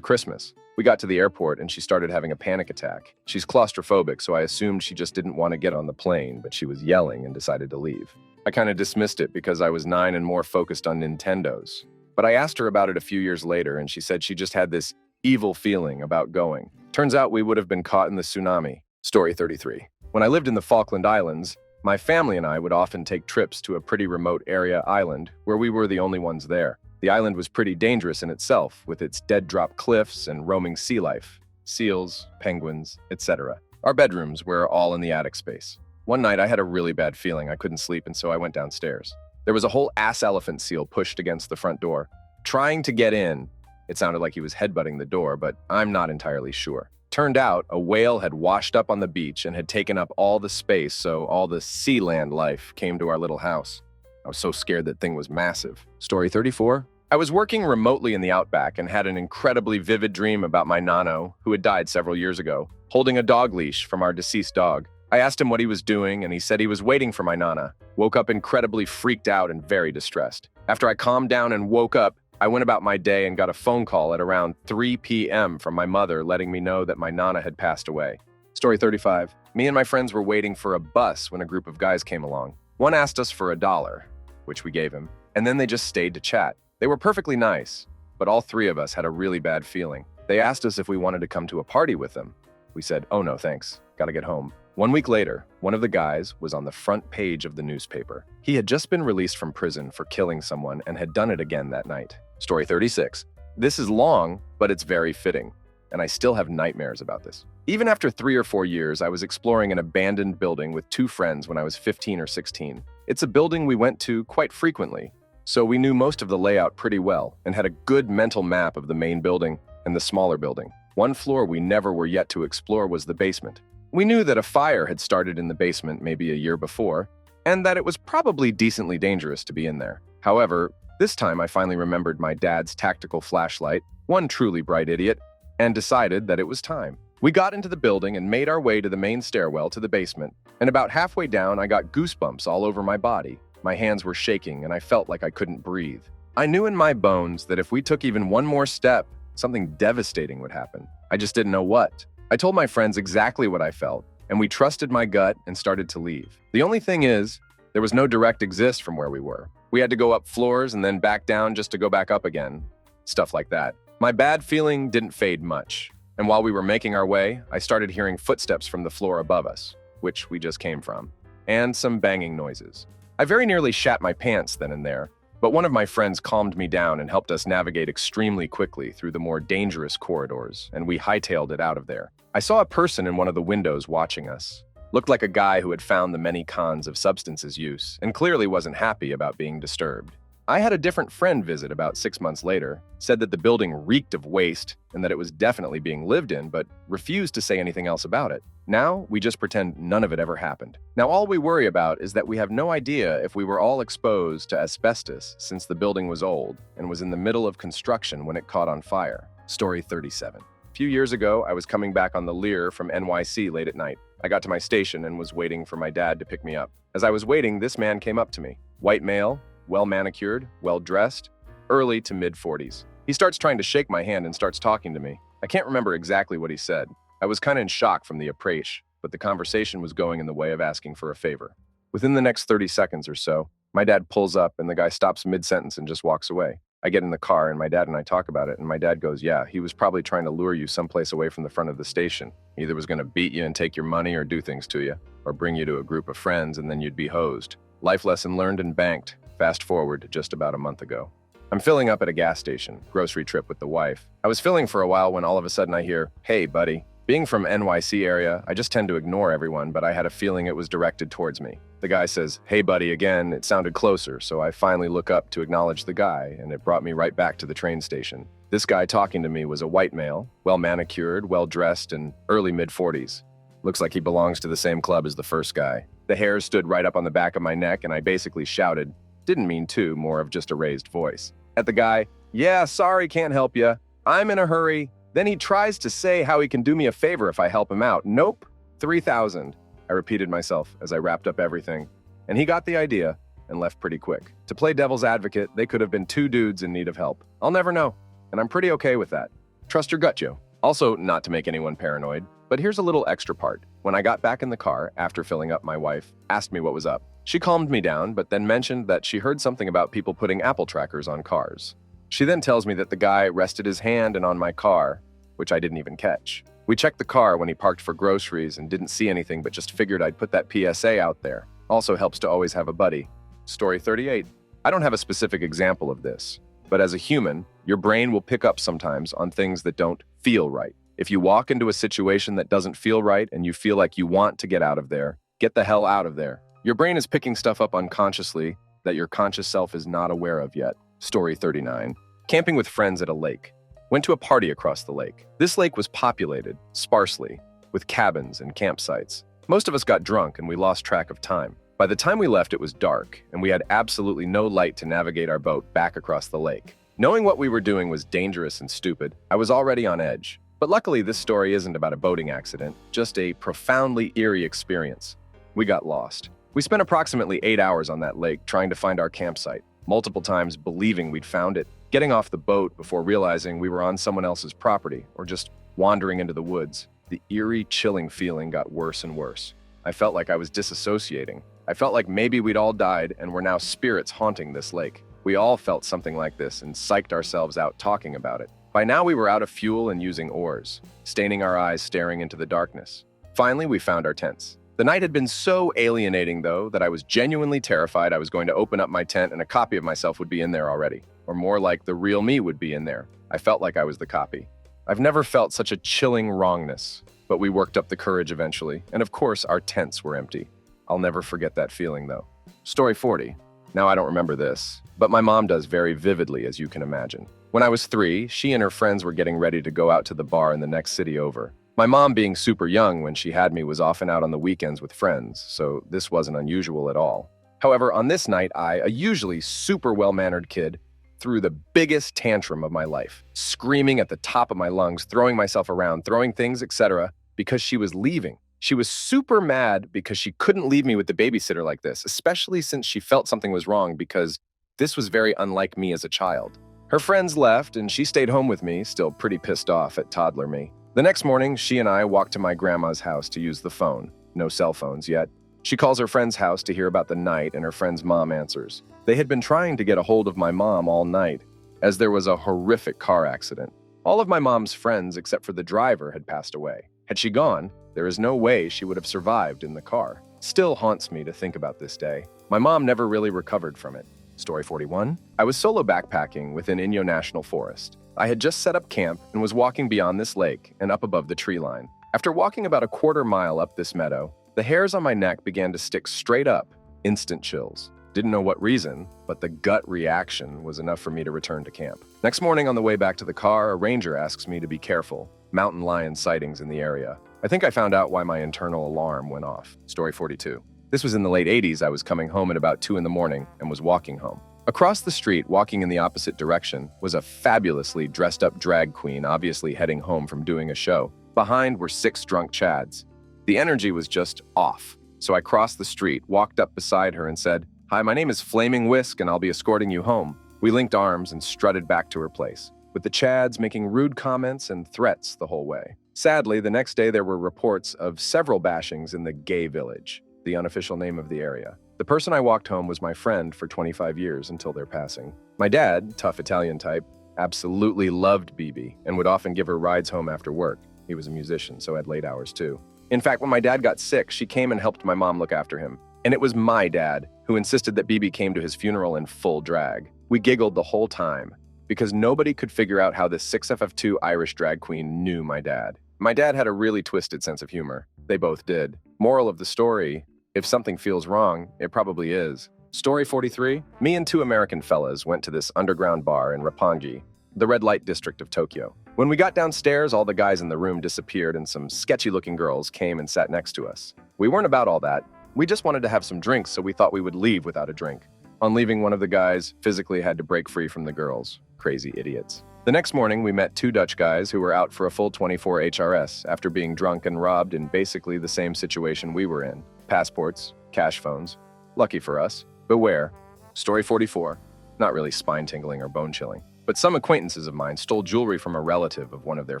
Christmas. We got to the airport and she started having a panic attack. She's claustrophobic, so I assumed she just didn't want to get on the plane, but she was yelling and decided to leave. I kind of dismissed it because I was 9 and more focused on Nintendos. But I asked her about it a few years later, and she said she just had this evil feeling about going. Turns out we would have been caught in the tsunami. Story 33. When I lived in the Falkland Islands, my family and I would often take trips to a pretty remote area island where we were the only ones there. The island was pretty dangerous in itself, with its dead-drop cliffs and roaming sea life, seals, penguins, etc. Our bedrooms were all in the attic space. One night I had a really bad feeling. I couldn't sleep, and so I went downstairs. There was a whole ass elephant seal pushed against the front door. Trying to get in, it sounded like he was headbutting the door, but I'm not entirely sure. Turned out, a whale had washed up on the beach and had taken up all the space, so all the sea land life came to our little house. I was so scared that thing was massive. Story 34. I was working remotely in the outback and had an incredibly vivid dream about my nano, who had died several years ago, holding a dog leash from our deceased dog. I asked him what he was doing, and he said he was waiting for my nana. Woke up incredibly freaked out and very distressed. After I calmed down and woke up, I went about my day and got a phone call at around 3 p.m. from my mother letting me know that my nana had passed away. Story 35. Me and my friends were waiting for a bus when a group of guys came along. One asked us for $1, which we gave him, and then they just stayed to chat. They were perfectly nice, but all three of us had a really bad feeling. They asked us if we wanted to come to a party with them. We said, "Oh no, thanks. Gotta get home." 1 week later, one of the guys was on the front page of the newspaper. He had just been released from prison for killing someone and had done it again that night. Story 36. This is long, but it's very fitting, and I still have nightmares about this. Even after 3 or 4 years, I was exploring an abandoned building with 2 friends when I was 15 or 16. It's a building we went to quite frequently, so we knew most of the layout pretty well and had a good mental map of the main building and the smaller building. One floor we never were yet to explore was the basement. We knew that a fire had started in the basement maybe a year before, and that it was probably decently dangerous to be in there. However, this time I finally remembered my dad's tactical flashlight, one truly bright idiot, and decided that it was time. We got into the building and made our way to the main stairwell to the basement, and about halfway down I got goosebumps all over my body. My hands were shaking and I felt like I couldn't breathe. I knew in my bones that if we took even one more step, something devastating would happen. I just didn't know what. I told my friends exactly what I felt, and we trusted my gut and started to leave. The only thing is, there was no direct exit from where we were. We had to go up floors and then back down just to go back up again. Stuff like that. My bad feeling didn't fade much, and while we were making our way, I started hearing footsteps from the floor above us, which we just came from, and some banging noises. I very nearly shat my pants then and there, but one of my friends calmed me down and helped us navigate extremely quickly through the more dangerous corridors, and we hightailed it out of there. I saw a person in one of the windows watching us. Looked like a guy who had found the many cons of substances use, and clearly wasn't happy about being disturbed. I had a different friend visit about 6 months later, said that the building reeked of waste and that it was definitely being lived in, but refused to say anything else about it. Now, we just pretend none of it ever happened. Now, all we worry about is that we have no idea if we were all exposed to asbestos since the building was old and was in the middle of construction when it caught on fire. Story 37. A few years ago, I was coming back on the Lear from NYC late at night. I got to my station and was waiting for my dad to pick me up. As I was waiting, this man came up to me. White male, well-manicured, well-dressed, early to mid-40s. He starts trying to shake my hand and starts talking to me. I can't remember exactly what he said. I was kind of in shock from the approach, but the conversation was going in the way of asking for a favor. Within the next 30 seconds or so, my dad pulls up and the guy stops mid-sentence and just walks away. I get in the car and my dad and I talk about it, and my dad goes, "Yeah, he was probably trying to lure you someplace away from the front of the station. He either was going to beat you and take your money or do things to you, or bring you to a group of friends and then you'd be hosed. Life lesson learned and banked. Fast forward to just about a month ago. I'm filling up at a gas station, grocery trip with the wife. I was filling for a while when all of a sudden I hear, 'Hey, buddy.' Being from NYC area, I just tend to ignore everyone, but I had a feeling it was directed towards me. The guy says, 'Hey, buddy,' again. It sounded closer, so I finally look up to acknowledge the guy, and it brought me right back to the train station. This guy talking to me was a white male, well-manicured, well-dressed, and early mid-40s. Looks like he belongs to the same club as the first guy. The hairs stood right up on the back of my neck, and I basically shouted, didn't mean to, more of just a raised voice, at the guy, 'Yeah, sorry, can't help ya.' I'm in a hurry. Then he tries to say how he can do me a favor if I help him out. Nope, 3,000. I repeated myself as I wrapped up everything. And he got the idea and left pretty quick. To play devil's advocate, they could have been two dudes in need of help. I'll never know, and I'm pretty okay with that. Trust your gut, Joe. Also, not to make anyone paranoid, but here's a little extra part. When I got back in the car after filling up, my wife asked me what was up. She calmed me down, but then mentioned that she heard something about people putting Apple trackers on cars. She then tells me that the guy rested his hand on my car, which I didn't even catch. We checked the car when he parked for groceries and didn't see anything, but just figured I'd put that PSA out there. Also helps to always have a buddy. Story 38. I don't have a specific example of this, but as a human, your brain will pick up sometimes on things that don't feel right. If you walk into a situation that doesn't feel right and you feel like you want to get out of there, get the hell out of there. Your brain is picking stuff up unconsciously that your conscious self is not aware of yet. Story 39. Camping with friends at a lake. Went to a party across the lake. This lake was populated, sparsely, with cabins and campsites. Most of us got drunk and we lost track of time. By the time we left, it was dark, and we had absolutely no light to navigate our boat back across the lake. Knowing what we were doing was dangerous and stupid, I was already on edge. But luckily, this story isn't about a boating accident, just a profoundly eerie experience. We got lost. We spent approximately 8 hours on that lake trying to find our campsite, multiple times believing we'd found it, getting off the boat before realizing we were on someone else's property or just wandering into the woods. The eerie, chilling feeling got worse and worse. I felt like I was disassociating. I felt like maybe we'd all died and were now spirits haunting this lake. We all felt something like this and psyched ourselves out talking about it. By now we were out of fuel and using oars, staining our eyes staring into the darkness. Finally, we found our tents. The night had been so alienating, though, that I was genuinely terrified I was going to open up my tent and a copy of myself would be in there already. Or more like the real me would be in there. I felt like I was the copy. I've never felt such a chilling wrongness, but we worked up the courage eventually, and of course our tents were empty. I'll never forget that feeling, though. Story 40. Now, I don't remember this, but my mom does very vividly, as you can imagine. When I was 3, she and her friends were getting ready to go out to the bar in the next city over. My mom, being super young when she had me, was often out on the weekends with friends, so this wasn't unusual at all. However, on this night, I, a usually super well-mannered kid, threw the biggest tantrum of my life, screaming at the top of my lungs, throwing myself around, throwing things, etc., because she was leaving. She was super mad because she couldn't leave me with the babysitter like this, especially since she felt something was wrong because this was very unlike me as a child. Her friends left and she stayed home with me, still pretty pissed off at toddler me. The next morning, she and I walked to my grandma's house to use the phone. No cell phones yet. She calls her friend's house to hear about the night and her friend's mom answers. They had been trying to get a hold of my mom all night, as there was a horrific car accident. All of my mom's friends except for the driver had passed away. Had she gone, there is no way she would have survived in the car. Still haunts me to think about this day. My mom never really recovered from it. Story 41. I was solo backpacking within Inyo National Forest. I had just set up camp and was walking beyond this lake and up above the tree line. After walking about a quarter mile up this meadow, the hairs on my neck began to stick straight up, instant chills. Didn't know what reason, but the gut reaction was enough for me to return to camp. Next morning on the way back to the car, a ranger asks me to be careful. Mountain lion sightings in the area. I think I found out why my internal alarm went off. Story 42. This was in the late 80s. I was coming home at about 2 in the morning and was walking home. Across the street, walking in the opposite direction, was a fabulously dressed up drag queen, obviously heading home from doing a show. Behind were 6 drunk chads. The energy was just off. So I crossed the street, walked up beside her and said, "Hi, my name is Flaming Whisk and I'll be escorting you home." We linked arms and strutted back to her place, with the chads making rude comments and threats the whole way. Sadly, the next day there were reports of several bashings in the Gay Village, the unofficial name of the area. The person I walked home was my friend for 25 years until their passing. My dad, tough Italian type, absolutely loved BB and would often give her rides home after work. He was a musician, so had late hours too. In fact, when my dad got sick, she came and helped my mom look after him. And it was my dad who insisted that BB came to his funeral in full drag. We giggled the whole time because nobody could figure out how this 6FF2 Irish drag queen knew my dad. My dad had a really twisted sense of humor. They both did. Moral of the story, if something feels wrong, it probably is. Story 43. Me and 2 American fellas went to this underground bar in Roppongi, the red light district of Tokyo. When we got downstairs, all the guys in the room disappeared and some sketchy-looking girls came and sat next to us. We weren't about all that. We just wanted to have some drinks, so we thought we would leave without a drink. On leaving, one of the guys physically had to break free from the girls. Crazy idiots. The next morning, we met two Dutch guys who were out for a full 24 HRS after being drunk and robbed in basically the same situation we were in. Passports, cash phones. Lucky for us. Beware. Story 44. Not really spine-tingling or bone-chilling, but some acquaintances of mine stole jewelry from a relative of one of their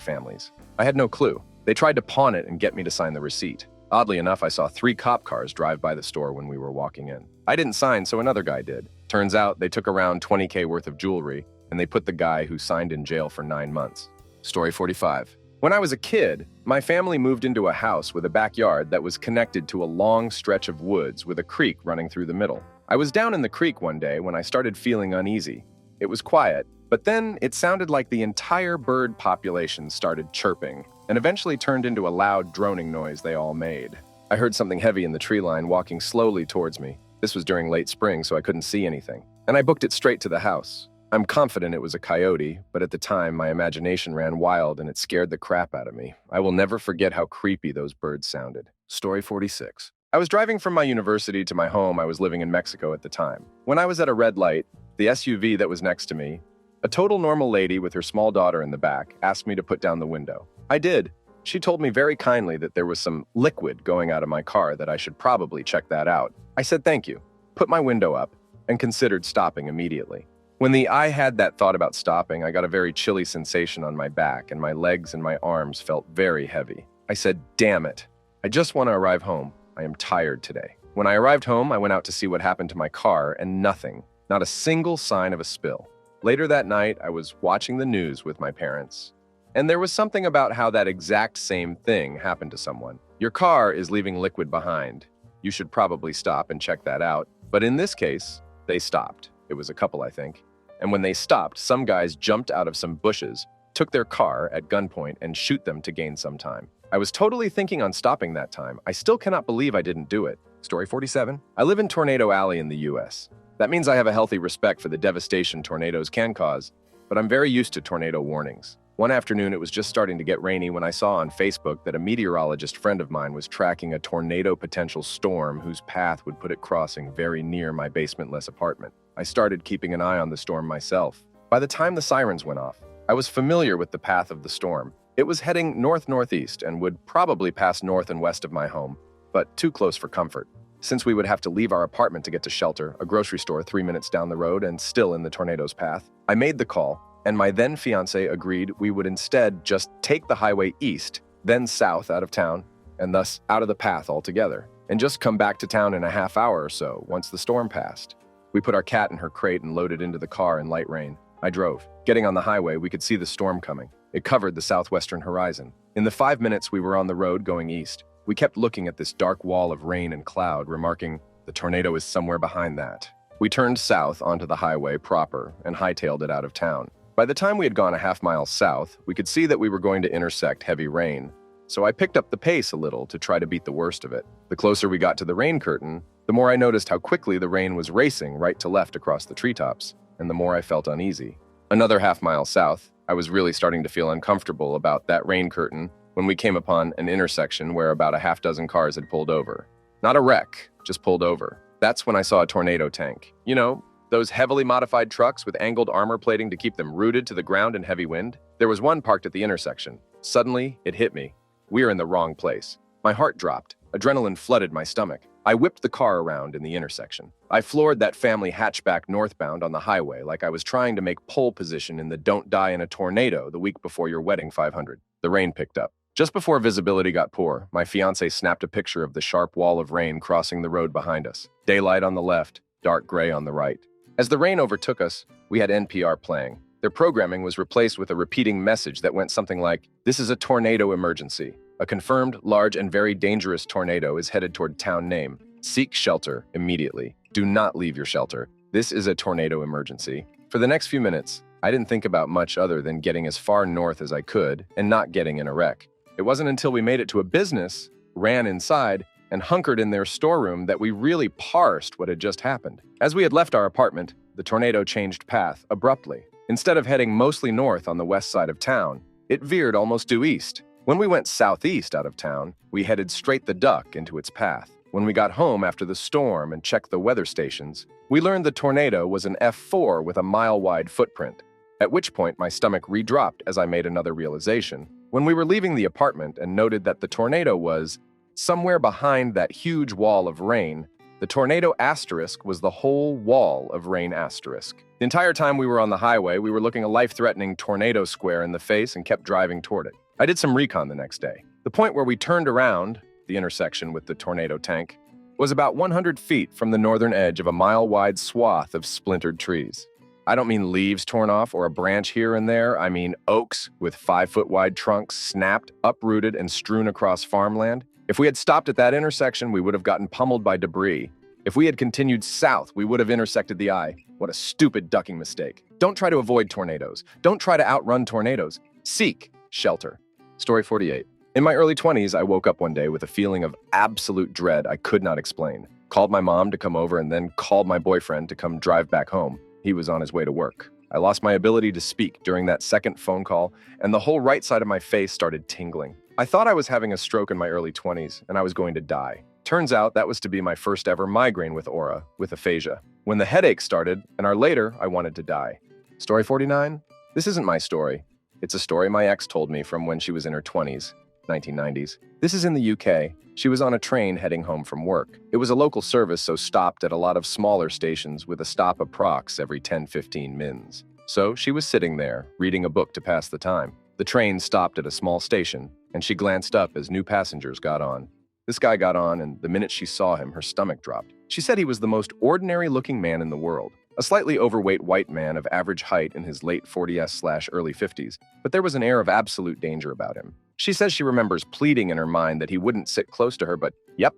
families. I had no clue. They tried to pawn it and get me to sign the receipt. Oddly enough, I saw 3 cop cars drive by the store when we were walking in. I didn't sign, so another guy did. Turns out they took around $20K worth of jewelry, and they put the guy who signed in jail for 9 months. Story 45. When I was a kid, my family moved into a house with a backyard that was connected to a long stretch of woods with a creek running through the middle. I was down in the creek one day when I started feeling uneasy. It was quiet, but then it sounded like the entire bird population started chirping, and eventually turned into a loud droning noise they all made. I heard something heavy in the tree line walking slowly towards me. This was during late spring, so I couldn't see anything, and I booked it straight to the house. I'm confident it was a coyote, but at the time, my imagination ran wild and it scared the crap out of me. I will never forget how creepy those birds sounded. Story 46. I was driving from my university to my home. I was living in Mexico at the time. When I was at a red light, the SUV that was next to me, a total normal lady with her small daughter in the back, asked me to put down the window. I did. She told me very kindly that there was some liquid going out of my car, that I should probably check that out. I said thank you, put my window up, and considered stopping immediately. When I had that thought about stopping, I got a very chilly sensation on my back, and my legs and my arms felt very heavy. I said, damn it. I just want to arrive home. I am tired today. When I arrived home, I went out to see what happened to my car, and nothing. Not a single sign of a spill. Later that night, I was watching the news with my parents, and there was something about how that exact same thing happened to someone. Your car is leaving liquid behind. You should probably stop and check that out. But in this case, they stopped. It was a couple, I think. And when they stopped, some guys jumped out of some bushes, took their car at gunpoint, and shoot them to gain some time. I was totally thinking on stopping that time. I still cannot believe I didn't do it. Story 47. I live in Tornado Alley in the US. That means I have a healthy respect for the devastation tornadoes can cause, but I'm very used to tornado warnings. One afternoon, it was just starting to get rainy when I saw on Facebook that a meteorologist friend of mine was tracking a tornado potential storm whose path would put it crossing very near my basementless apartment. I started keeping an eye on the storm myself. By the time the sirens went off, I was familiar with the path of the storm. It was heading north-northeast and would probably pass north and west of my home, but too close for comfort. Since we would have to leave our apartment to get to shelter, a grocery store 3 minutes down the road and still in the tornado's path, I made the call, and my then fiancé agreed we would instead just take the highway east, then south out of town, and thus out of the path altogether, and just come back to town in a half hour or so once the storm passed. We put our cat in her crate and loaded into the car in light rain. I drove. Getting on the highway, we could see the storm coming. It covered the southwestern horizon. In the 5 minutes we were on the road going east, we kept looking at this dark wall of rain and cloud, remarking, the tornado is somewhere behind that. We turned south onto the highway proper and hightailed it out of town. By the time we had gone a half mile south, we could see that we were going to intersect heavy rain, so I picked up the pace a little to try to beat the worst of it. The closer we got to the rain curtain, the more I noticed how quickly the rain was racing right to left across the treetops, and the more I felt uneasy. Another half mile south, I was really starting to feel uncomfortable about that rain curtain when we came upon an intersection where about a half dozen cars had pulled over. Not a wreck, just pulled over. That's when I saw a tornado tank. You know, those heavily modified trucks with angled armor plating to keep them rooted to the ground in heavy wind? There was one parked at the intersection. Suddenly, it hit me. We are in the wrong place. My heart dropped. Adrenaline flooded my stomach. I whipped the car around in the intersection. I floored that family hatchback northbound on the highway like I was trying to make pole position in the Don't Die in a Tornado the week before your wedding 500. The rain picked up. Just before visibility got poor, my fiancé snapped a picture of the sharp wall of rain crossing the road behind us. Daylight on the left, dark gray on the right. As the rain overtook us, we had NPR playing. Their programming was replaced with a repeating message that went something like, "This is a tornado emergency. A confirmed, large, and very dangerous tornado is headed toward town name. Seek shelter immediately. Do not leave your shelter. This is a tornado emergency." For the next few minutes, I didn't think about much other than getting as far north as I could and not getting in a wreck. It wasn't until we made it to a business, ran inside, and hunkered in their storeroom that we really parsed what had just happened. As we had left our apartment, the tornado changed path abruptly. Instead of heading mostly north on the west side of town, it veered almost due east. When we went southeast out of town, we headed straight the duck into its path. When we got home after the storm and checked the weather stations, we learned the tornado was an F4 with a mile-wide footprint. At which point, my stomach re-dropped as I made another realization. When we were leaving the apartment and noted that the tornado was somewhere behind that huge wall of rain, the tornado asterisk was the whole wall of rain asterisk. The entire time we were on the highway, we were looking a life-threatening tornado square in the face and kept driving toward it. I did some recon the next day. The point where we turned around, the intersection with the tornado tank, was about 100 feet from the northern edge of a mile-wide swath of splintered trees. I don't mean leaves torn off or a branch here and there. I mean oaks with 5-foot-wide trunks snapped, uprooted, and strewn across farmland. If we had stopped at that intersection, we would have gotten pummeled by debris. If we had continued south, we would have intersected the eye. What a stupid ducking mistake. Don't try to avoid tornadoes. Don't try to outrun tornadoes. Seek shelter. Story 48. In my early 20s, I woke up one day with a feeling of absolute dread I could not explain. Called my mom to come over and then called my boyfriend to come drive back home. He was on his way to work. I lost my ability to speak during that second phone call, and the whole right side of my face started tingling. I thought I was having a stroke in my early 20s, and I was going to die. Turns out that was to be my first ever migraine with aura, with aphasia. When the headache started, an hour later, I wanted to die. Story 49? This isn't my story. It's a story my ex told me from when she was in her 20s. 1990s. This is in the UK. She was on a train heading home from work. It was a local service, so stopped at a lot of smaller stations with a stop approx every 10-15 mins. So she was sitting there, reading a book to pass the time. The train stopped at a small station, and she glanced up as new passengers got on. This guy got on, and the minute she saw him, her stomach dropped. She said he was the most ordinary-looking man in the world. A slightly overweight white man of average height in his late 40s/early 50s, but there was an air of absolute danger about him. She says she remembers pleading in her mind that he wouldn't sit close to her, but yep,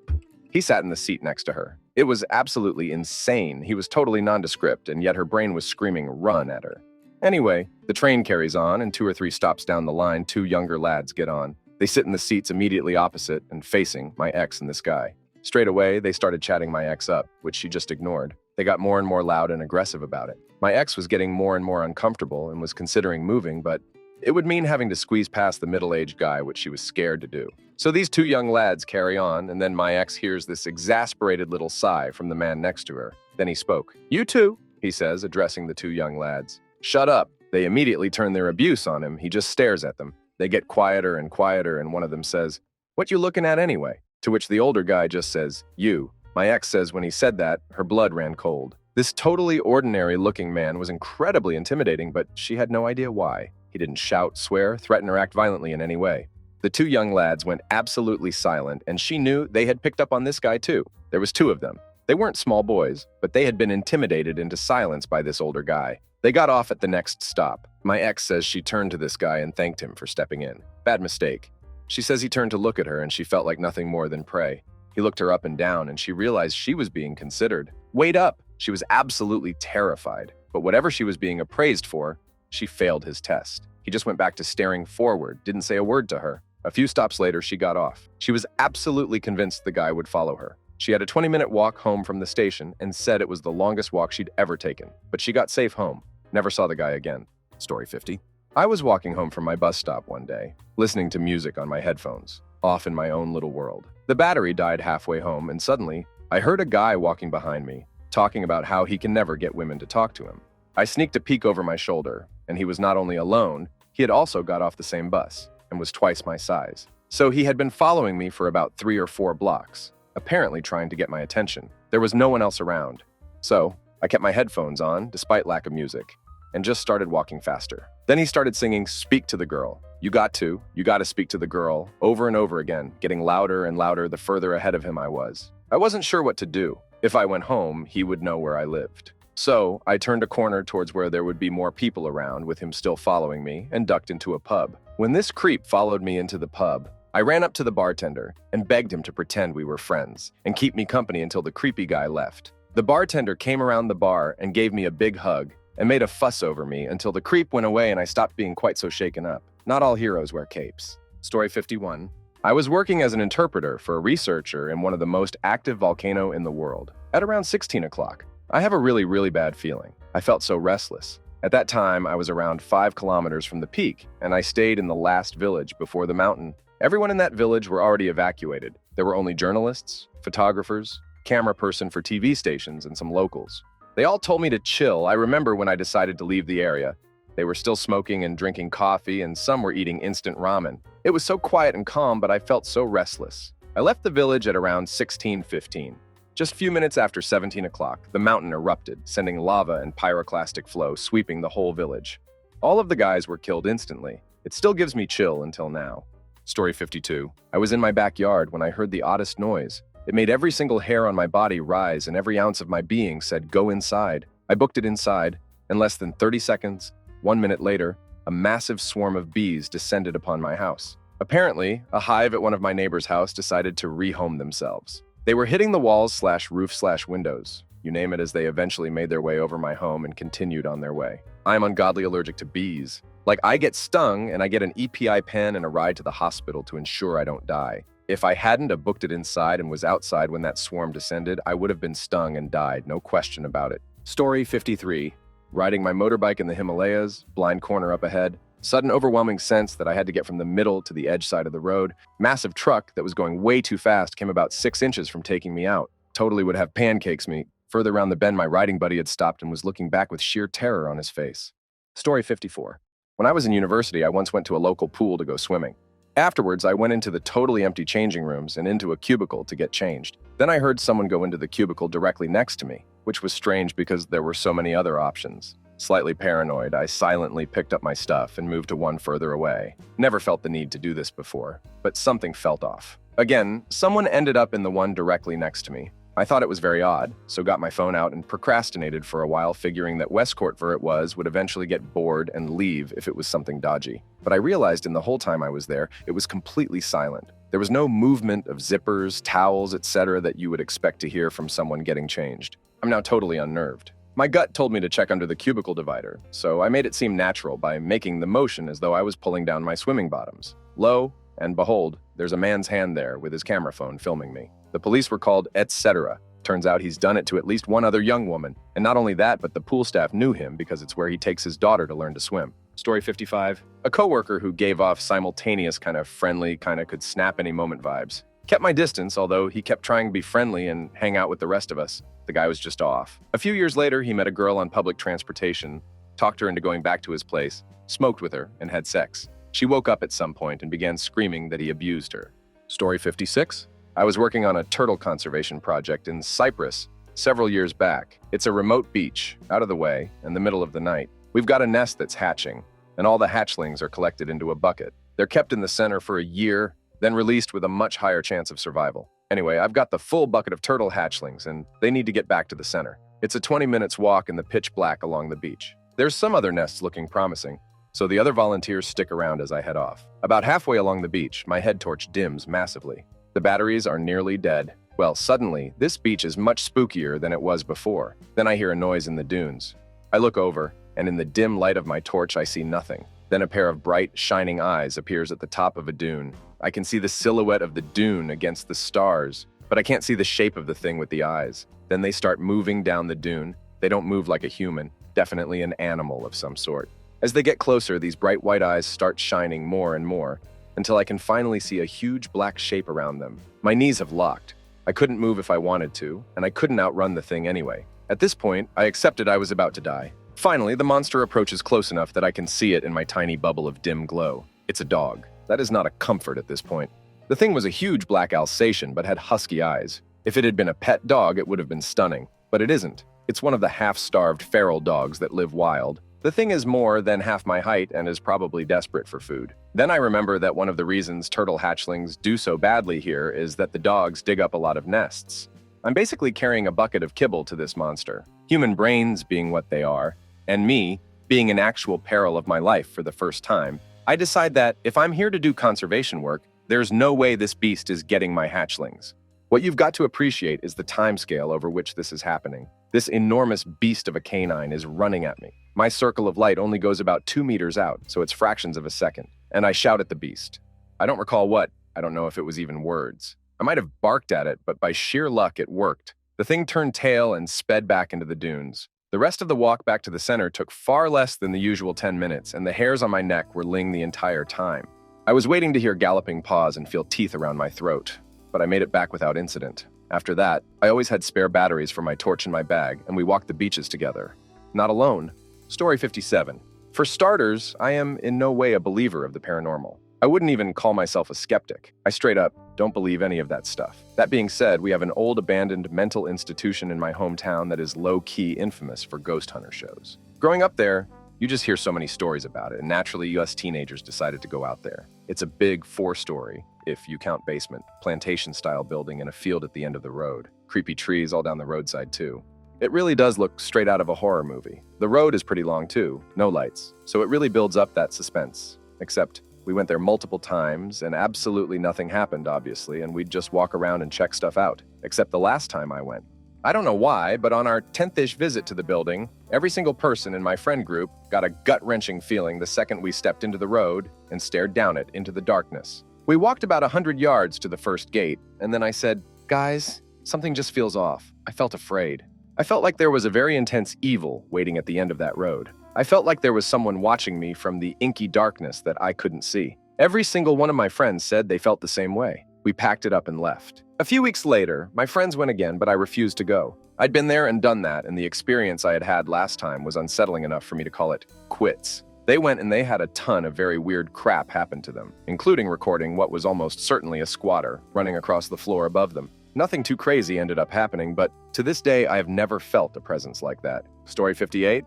he sat in the seat next to her. It was absolutely insane. He was totally nondescript, and yet her brain was screaming run at her. Anyway, the train carries on, and 2 or 3 stops down the line, 2 younger lads get on. They sit in the seats immediately opposite and facing my ex and this guy. Straight away, they started chatting my ex up, which she just ignored. They got more and more loud and aggressive about it. My ex was getting more and more uncomfortable and was considering moving, but it would mean having to squeeze past the middle-aged guy, which she was scared to do. So these 2 young lads carry on, and then my ex hears this exasperated little sigh from the man next to her. Then he spoke. "You too," he says, addressing the 2 young lads. "Shut up." They immediately turn their abuse on him. He just stares at them. They get quieter and quieter, and one of them says, "What you looking at anyway?" To which the older guy just says, "You." My ex says when he said that, her blood ran cold. This totally ordinary-looking man was incredibly intimidating, but she had no idea why. He didn't shout, swear, threaten, or act violently in any way. The 2 young lads went absolutely silent, and she knew they had picked up on this guy too. There was 2 of them. They weren't small boys, but they had been intimidated into silence by this older guy. They got off at the next stop. My ex says she turned to this guy and thanked him for stepping in. Bad mistake. She says he turned to look at her and she felt like nothing more than prey. He looked her up and down and she realized she was being considered. Wait up! She was absolutely terrified. But whatever she was being appraised for, she failed his test. He just went back to staring forward, didn't say a word to her. A few stops later, she got off. She was absolutely convinced the guy would follow her. She had a 20-minute walk home from the station and said it was the longest walk she'd ever taken. But she got safe home. Never saw the guy again. Story 50. I was walking home from my bus stop one day, listening to music on my headphones, off in my own little world. The battery died halfway home, and suddenly, I heard a guy walking behind me, talking about how he can never get women to talk to him. I sneaked a peek over my shoulder, and he was not only alone, he had also got off the same bus, and was twice my size. So he had been following me for about 3 or 4 blocks, apparently trying to get my attention. There was no one else around. So, I kept my headphones on, despite lack of music, and just started walking faster. Then he started singing "Speak to the Girl." You got to speak to the girl, over and over again, getting louder and louder the further ahead of him I was. I wasn't sure what to do. If I went home, he would know where I lived. So, I turned a corner towards where there would be more people around, with him still following me, and ducked into a pub. When this creep followed me into the pub, I ran up to the bartender and begged him to pretend we were friends and keep me company until the creepy guy left. The bartender came around the bar and gave me a big hug and made a fuss over me until the creep went away and I stopped being quite so shaken up. Not all heroes wear capes. Story 51. I was working as an interpreter for a researcher in one of the most active volcanoes in the world. At around 16 o'clock, I have a really bad feeling. I felt so restless. At that time, I was around 5 kilometers from the peak, and I stayed in the last village before the mountain. Everyone in that village were already evacuated. There were only journalists, photographers, camera person for TV stations, and some locals. They all told me to chill. I remember when I decided to leave the area, They were still smoking and drinking coffee, and some were eating instant ramen. It was so quiet and calm, but I felt so restless. I left the village at around 16:15. Just a few minutes after 17 o'clock, the mountain erupted, sending lava and pyroclastic flow sweeping the whole village. All of the guys were killed instantly. It still gives me chill until now. Story 52. I was in my backyard when I heard the oddest noise. It made every single hair on my body rise and every ounce of my being said, "Go inside." I booked it inside. In less than 30 seconds, 1 minute later, a massive swarm of bees descended upon my house. Apparently, a hive at one of my neighbor's house decided to rehome themselves. They were hitting the walls/roof/windows, you name it, as they eventually made their way over my home and continued on their way. I'm ungodly allergic to bees. Like, I get stung and I get an EPI pen and a ride to the hospital to ensure I don't die. If I hadn't have booked it inside and was outside when that swarm descended, I would have been stung and died, no question about it. Story 53. Riding my motorbike in the Himalayas, blind corner up ahead, sudden overwhelming sense that I had to get from the middle to the edge side of the road. Massive truck that was going way too fast came about 6 inches from taking me out. Totally would have pancakes me. Further around the bend, my riding buddy had stopped and was looking back with sheer terror on his face. Story 54. When I was in university, I once went to a local pool to go swimming. Afterwards, I went into the totally empty changing rooms and into a cubicle to get changed. Then I heard someone go into the cubicle directly next to me, which was strange because there were so many other options. Slightly paranoid, I silently picked up my stuff and moved to one further away. Never felt the need to do this before, but something felt off. Again, someone ended up in the one directly next to me. I thought it was very odd, so got my phone out and procrastinated for a while, figuring that Westcourt, where it was, would eventually get bored and leave if it was something dodgy. But I realized in the whole time I was there, it was completely silent. There was no movement of zippers, towels, etc. that you would expect to hear from someone getting changed. I'm now totally unnerved. My gut told me to check under the cubicle divider, so I made it seem natural by making the motion as though I was pulling down my swimming bottoms. Lo and behold, there's a man's hand there with his camera phone filming me. The police were called, etc. Turns out he's done it to at least one other young woman. And not only that, but the pool staff knew him because it's where he takes his daughter to learn to swim. Story 55. A coworker who gave off simultaneous kind of friendly, kind of could snap any moment vibes. Kept my distance, although he kept trying to be friendly and hang out with the rest of us. The guy was just off. A few years later, he met a girl on public transportation, talked her into going back to his place, smoked with her, and had sex. She woke up at some point and began screaming that he abused her. Story 56. I was working on a turtle conservation project in Cyprus several years back. It's a remote beach, out of the way, in the middle of the night. We've got a nest that's hatching, and all the hatchlings are collected into a bucket. They're kept in the center for a year, then released with a much higher chance of survival. Anyway, I've got the full bucket of turtle hatchlings, and they need to get back to the center. It's a 20 minutes walk in the pitch black along the beach. There's some other nests looking promising, so the other volunteers stick around as I head off. About halfway along the beach, my head torch dims massively. The batteries are nearly dead. Well, suddenly, this beach is much spookier than it was before. Then I hear a noise in the dunes. I look over, and in the dim light of my torch, I see nothing. Then a pair of bright, shining eyes appears at the top of a dune. I can see the silhouette of the dune against the stars, but I can't see the shape of the thing with the eyes. Then they start moving down the dune. They don't move like a human, definitely an animal of some sort. As they get closer, these bright white eyes start shining more and more, until I can finally see a huge black shape around them. My knees have locked. I couldn't move if I wanted to, and I couldn't outrun the thing anyway. At this point, I accepted I was about to die. Finally, the monster approaches close enough that I can see it in my tiny bubble of dim glow. It's a dog. That is not a comfort at this point. The thing was a huge black Alsatian, but had husky eyes. If it had been a pet dog, it would have been stunning. But it isn't. It's one of the half-starved feral dogs that live wild. The thing is more than half my height and is probably desperate for food. Then I remember that one of the reasons turtle hatchlings do so badly here is that the dogs dig up a lot of nests. I'm basically carrying a bucket of kibble to this monster, human brains being what they are, and me being in actual peril of my life for the first time. I decide that if I'm here to do conservation work, there's no way this beast is getting my hatchlings. What you've got to appreciate is the timescale over which this is happening. This enormous beast of a canine is running at me. My circle of light only goes about 2 meters out, so it's fractions of a second, and I shout at the beast. I don't recall what. I don't know if it was even words. I might have barked at it, but by sheer luck it worked. The thing turned tail and sped back into the dunes. The rest of the walk back to the center took far less than the usual 10 minutes, and the hairs on my neck were ling the entire time. I was waiting to hear galloping paws and feel teeth around my throat, but I made it back without incident. After that, I always had spare batteries for my torch in my bag, and we walked the beaches together. Not alone. Story 57. For starters, I am in no way a believer of the paranormal. I wouldn't even call myself a skeptic. I straight up don't believe any of that stuff. That being said, we have an old abandoned mental institution in my hometown that is low-key infamous for ghost hunter shows. Growing up there, you just hear so many stories about it, and naturally us teenagers decided to go out there. It's a big 4-story, if you count basement, plantation-style building in a field at the end of the road. Creepy trees all down the roadside too. It really does look straight out of a horror movie. The road is pretty long too, no lights, so it really builds up that suspense. Except we went there multiple times and absolutely nothing happened, obviously, and we'd just walk around and check stuff out. Except the last time I went. I don't know why, but on our 10th-ish visit to the building, every single person in my friend group got a gut-wrenching feeling the second we stepped into the road and stared down it into the darkness. We walked about 100 yards to the first gate, and then I said, "Guys, something just feels off." I felt afraid. I felt like there was a very intense evil waiting at the end of that road. I felt like there was someone watching me from the inky darkness that I couldn't see. Every single one of my friends said they felt the same way. We packed it up and left. A few weeks later, my friends went again, but I refused to go. I'd been there and done that, and the experience I had had last time was unsettling enough for me to call it quits. They went and they had a ton of very weird crap happen to them, including recording what was almost certainly a squatter running across the floor above them. Nothing too crazy ended up happening, but to this day, I have never felt a presence like that. Story 58?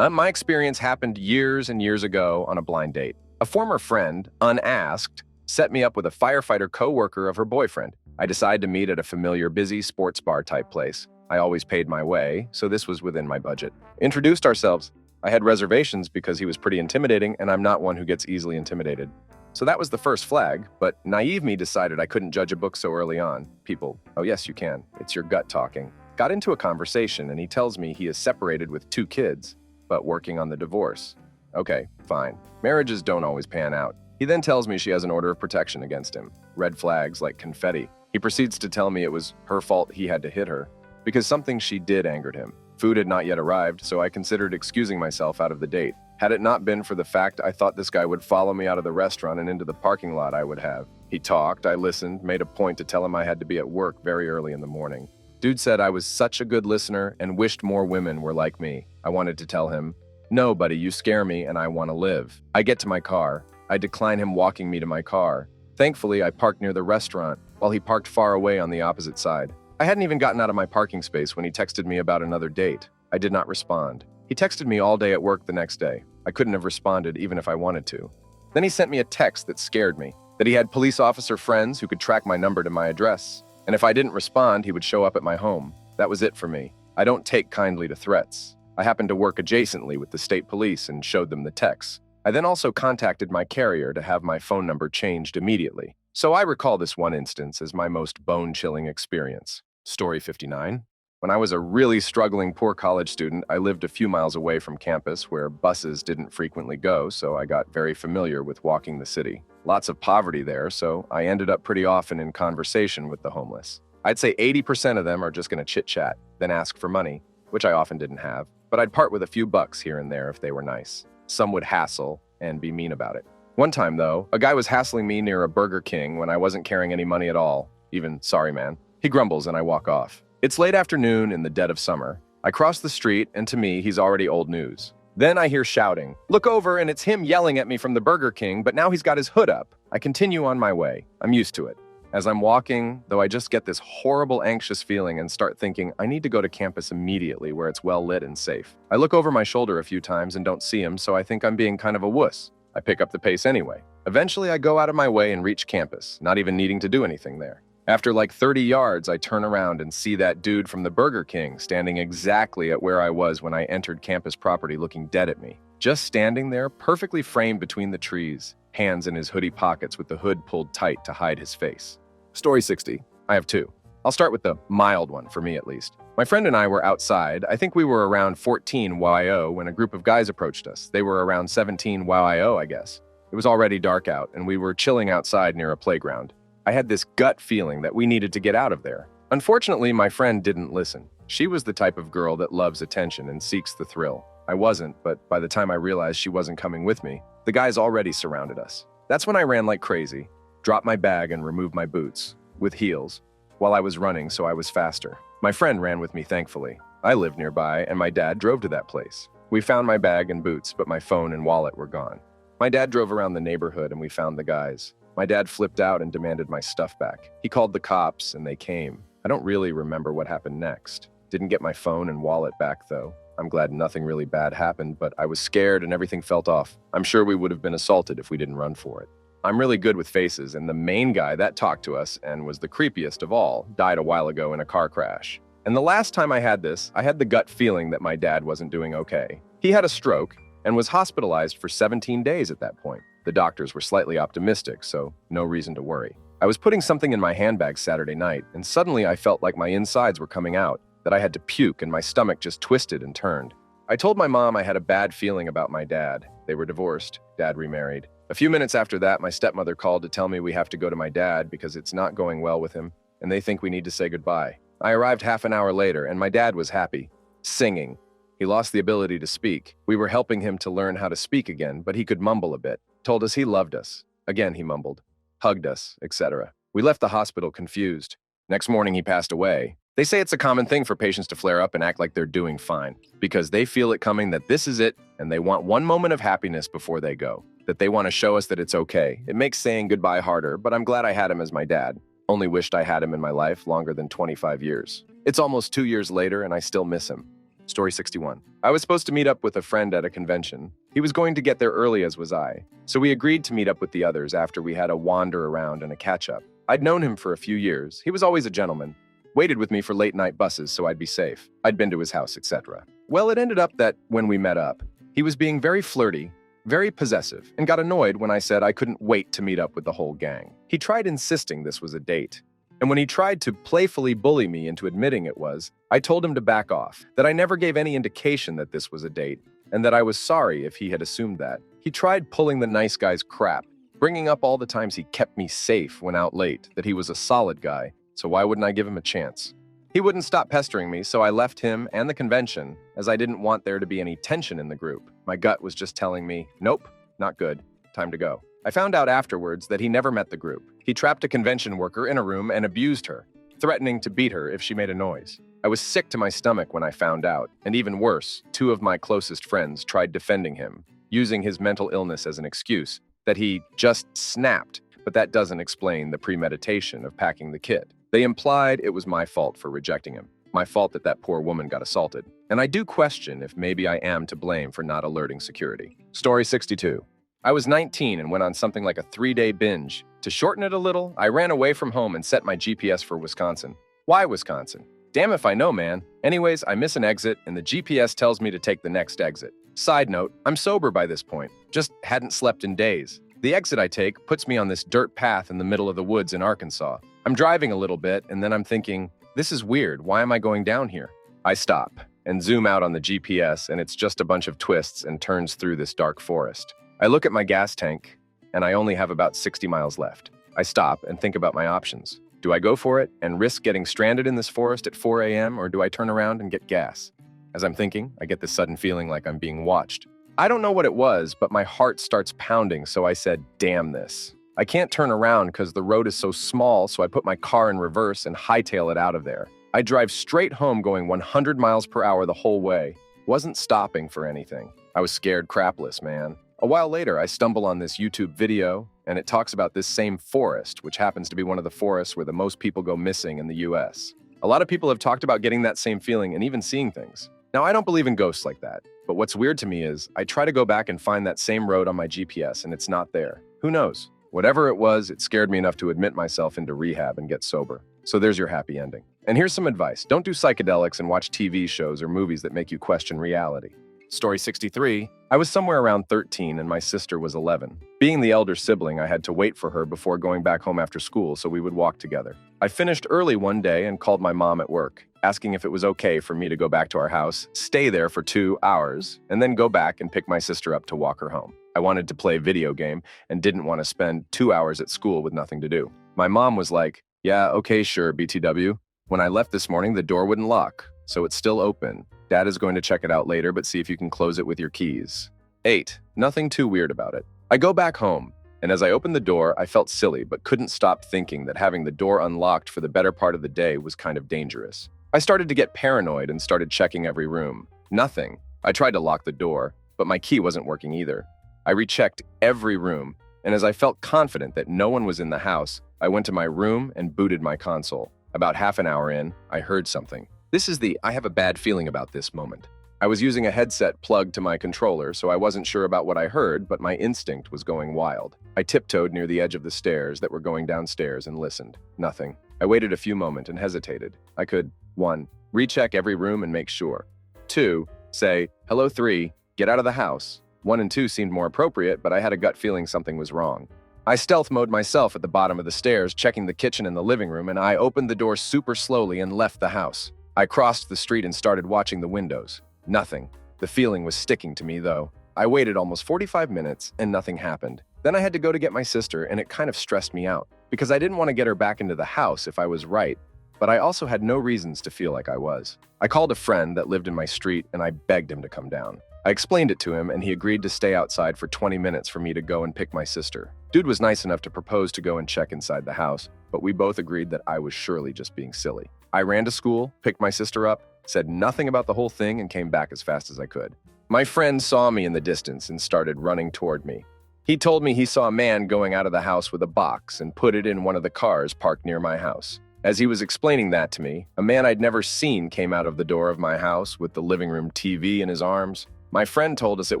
My experience happened years and years ago on a blind date. A former friend, unasked, set me up with a firefighter co-worker of her boyfriend. I decided to meet at a familiar, busy sports bar type place. I always paid my way, so this was within my budget. Introduced ourselves. I had reservations because he was pretty intimidating, and I'm not one who gets easily intimidated. So that was the first flag, but naive me decided I couldn't judge a book so early on. People, oh yes you can, it's your gut talking. Got into a conversation and he tells me he is separated with 2 kids, but working on the divorce. Okay, fine. Marriages don't always pan out. He then tells me she has an order of protection against him. Red flags like confetti. He proceeds to tell me it was her fault he had to hit her, because something she did angered him. Food had not yet arrived, so I considered excusing myself out of the date. Had it not been for the fact I thought this guy would follow me out of the restaurant and into the parking lot I would have. He talked, I listened, made a point to tell him I had to be at work very early in the morning. Dude said I was such a good listener and wished more women were like me. I wanted to tell him, "No, buddy, you scare me and I want to live." I get to my car. I decline him walking me to my car. Thankfully, I parked near the restaurant, while he parked far away on the opposite side. I hadn't even gotten out of my parking space when he texted me about another date. I did not respond. He texted me all day at work the next day. I couldn't have responded even if I wanted to. Then he sent me a text that scared me, that he had police officer friends who could track my number to my address, and if I didn't respond, he would show up at my home. That was it for me. I don't take kindly to threats. I happened to work adjacently with the state police and showed them the text. I then also contacted my carrier to have my phone number changed immediately. So I recall this one instance as my most bone-chilling experience. Story 59. When I was a really struggling poor college student, I lived a few miles away from campus where buses didn't frequently go, so I got very familiar with walking the city. Lots of poverty there, so I ended up pretty often in conversation with the homeless. I'd say 80% of them are just going to chit-chat, then ask for money, which I often didn't have, but I'd part with a few bucks here and there if they were nice. Some would hassle and be mean about it. One time, though, a guy was hassling me near a Burger King when I wasn't carrying any money at all. Even, "Sorry, man." He grumbles and I walk off. It's late afternoon in the dead of summer. I cross the street, and to me, he's already old news. Then I hear shouting. Look over, and it's him yelling at me from the Burger King, but now he's got his hood up. I continue on my way. I'm used to it. As I'm walking, though, I just get this horrible, anxious feeling and start thinking I need to go to campus immediately where it's well lit and safe. I look over my shoulder a few times and don't see him, so I think I'm being kind of a wuss. I pick up the pace anyway. Eventually, I go out of my way and reach campus, not even needing to do anything there. After like 30 yards, I turn around and see that dude from the Burger King standing exactly at where I was when I entered campus property looking dead at me. Just standing there, perfectly framed between the trees, hands in his hoodie pockets with the hood pulled tight to hide his face. Story 60. I have 2. I'll start with the mild one, for me at least. My friend and I were outside. I think we were around 14 YO when a group of guys approached us. They were around 17 YO, I guess. It was already dark out, and we were chilling outside near a playground. I had this gut feeling that we needed to get out of there. Unfortunately, my friend didn't listen. She was the type of girl that loves attention and seeks the thrill. I wasn't, but by the time I realized she wasn't coming with me, the guys already surrounded us. That's when I ran like crazy, dropped my bag and removed my boots, with heels, while I was running so I was faster. My friend ran with me, thankfully. I lived nearby, and my dad drove to that place. We found my bag and boots, but my phone and wallet were gone. My dad drove around the neighborhood and we found the guys. My dad flipped out and demanded my stuff back. He called the cops and they came. I don't really remember what happened next. Didn't get my phone and wallet back though. I'm glad nothing really bad happened, but I was scared and everything felt off. I'm sure we would have been assaulted if we didn't run for it. I'm really good with faces, and the main guy that talked to us and was the creepiest of all died a while ago in a car crash. And the last time I had this, I had the gut feeling that my dad wasn't doing okay. He had a stroke and was hospitalized for 17 days at that point. The doctors were slightly optimistic, so no reason to worry. I was putting something in my handbag Saturday night, and suddenly I felt like my insides were coming out, that I had to puke and my stomach just twisted and turned. I told my mom I had a bad feeling about my dad. They were divorced. Dad remarried. A few minutes after that, my stepmother called to tell me we have to go to my dad because it's not going well with him, and they think we need to say goodbye. I arrived half an hour later, and my dad was happy, singing. He lost the ability to speak. We were helping him to learn how to speak again, but he could mumble a bit. Told us he loved us. Again, he mumbled. Hugged us, etc. We left the hospital confused. Next morning, he passed away. They say it's a common thing for patients to flare up and act like they're doing fine because they feel it coming that this is it and they want one moment of happiness before they go, that they want to show us that it's okay. It makes saying goodbye harder, but I'm glad I had him as my dad. Only wished I had him in my life longer than 25 years. It's almost 2 years later and I still miss him. Story 61. I was supposed to meet up with a friend at a convention. He was going to get there early as was I, so we agreed to meet up with the others after we had a wander around and a catch-up. I'd known him for a few years. He was always a gentleman. Waited with me for late-night buses so I'd be safe. I'd been to his house, etc. Well, it ended up that when we met up, he was being very flirty, very possessive, and got annoyed when I said I couldn't wait to meet up with the whole gang. He tried insisting this was a date. And when he tried to playfully bully me into admitting it was, I told him to back off, that I never gave any indication that this was a date, and that I was sorry if he had assumed that. He tried pulling the nice guy's crap, bringing up all the times he kept me safe when out late, that he was a solid guy, so why wouldn't I give him a chance? He wouldn't stop pestering me, so I left him and the convention, as I didn't want there to be any tension in the group. My gut was just telling me, nope, not good, time to go. I found out afterwards that he never met the group. He trapped a convention worker in a room and abused her, threatening to beat her if she made a noise. I was sick to my stomach when I found out, and even worse, 2 of my closest friends tried defending him, using his mental illness as an excuse, that he just snapped, but that doesn't explain the premeditation of packing the kit. They implied it was my fault for rejecting him, my fault that that poor woman got assaulted. And I do question if maybe I am to blame for not alerting security. Story 62. I was 19 and went on something like a 3-day binge. To shorten it a little, I ran away from home and set my GPS for Wisconsin. Why Wisconsin? Damn if I know, man. Anyways, I miss an exit and the GPS tells me to take the next exit. Side note, I'm sober by this point, just hadn't slept in days. The exit I take puts me on this dirt path in the middle of the woods in Arkansas. I'm driving a little bit and then I'm thinking, this is weird, why am I going down here? I stop and zoom out on the GPS and it's just a bunch of twists and turns through this dark forest. I look at my gas tank and I only have about 60 miles left. I stop and think about my options. Do I go for it and risk getting stranded in this forest at 4 a.m. or do I turn around and get gas? As I'm thinking, I get this sudden feeling like I'm being watched. I don't know what it was, but my heart starts pounding, so I said, damn this. I can't turn around because the road is so small, so I put my car in reverse and hightail it out of there. I drive straight home going 100 miles per hour the whole way. Wasn't stopping for anything. I was scared crapless, man. A while later, I stumble on this YouTube video, and it talks about this same forest, which happens to be one of the forests where the most people go missing in the US. A lot of people have talked about getting that same feeling and even seeing things. Now, I don't believe in ghosts like that, but what's weird to me is I try to go back and find that same road on my GPS, and it's not there. Who knows? Whatever it was, it scared me enough to admit myself into rehab and get sober. So there's your happy ending. And here's some advice. Don't do psychedelics and watch TV shows or movies that make you question reality. Story 63. I was somewhere around 13 and my sister was 11. Being the elder sibling, I had to wait for her before going back home after school so we would walk together. I finished early one day and called my mom at work, asking if it was okay for me to go back to our house, stay there for 2 hours, and then go back and pick my sister up to walk her home. I wanted to play a video game and didn't want to spend 2 hours at school with nothing to do. My mom was like, yeah, okay, sure, BTW. When I left this morning, the door wouldn't lock, so it's still open. Dad is going to check it out later, but see if you can close it with your keys. 8. Nothing too weird about it. I go back home, and as I opened the door, I felt silly, but couldn't stop thinking that having the door unlocked for the better part of the day was kind of dangerous. I started to get paranoid and started checking every room. Nothing. I tried to lock the door, but my key wasn't working either. I rechecked every room, and as I felt confident that no one was in the house, I went to my room and booted my console. About half an hour in, I heard something. This is the "I have a bad feeling about this" moment. I was using a headset plugged to my controller, so I wasn't sure about what I heard, but my instinct was going wild. I tiptoed near the edge of the stairs that were going downstairs and listened. Nothing. I waited a few moments and hesitated. I could 1. Recheck every room and make sure. 2. Say, "Hello 3, get out of the house." 1 and 2 seemed more appropriate, but I had a gut feeling something was wrong. I stealth mode myself at the bottom of the stairs, checking the kitchen and the living room, and I opened the door super slowly and left the house. I crossed the street and started watching the windows. Nothing. The feeling was sticking to me, though. I waited almost 45 minutes and nothing happened. Then I had to go to get my sister, and it kind of stressed me out, because I didn't want to get her back into the house if I was right, but I also had no reasons to feel like I was. I called a friend that lived in my street, and I begged him to come down. I explained it to him, and he agreed to stay outside for 20 minutes for me to go and pick my sister. Dude was nice enough to propose to go and check inside the house, but we both agreed that I was surely just being silly. I ran to school, picked my sister up, said nothing about the whole thing, and came back as fast as I could. My friend saw me in the distance and started running toward me. He told me he saw a man going out of the house with a box and put it in one of the cars parked near my house. As he was explaining that to me, a man I'd never seen came out of the door of my house with the living room TV in his arms. My friend told us it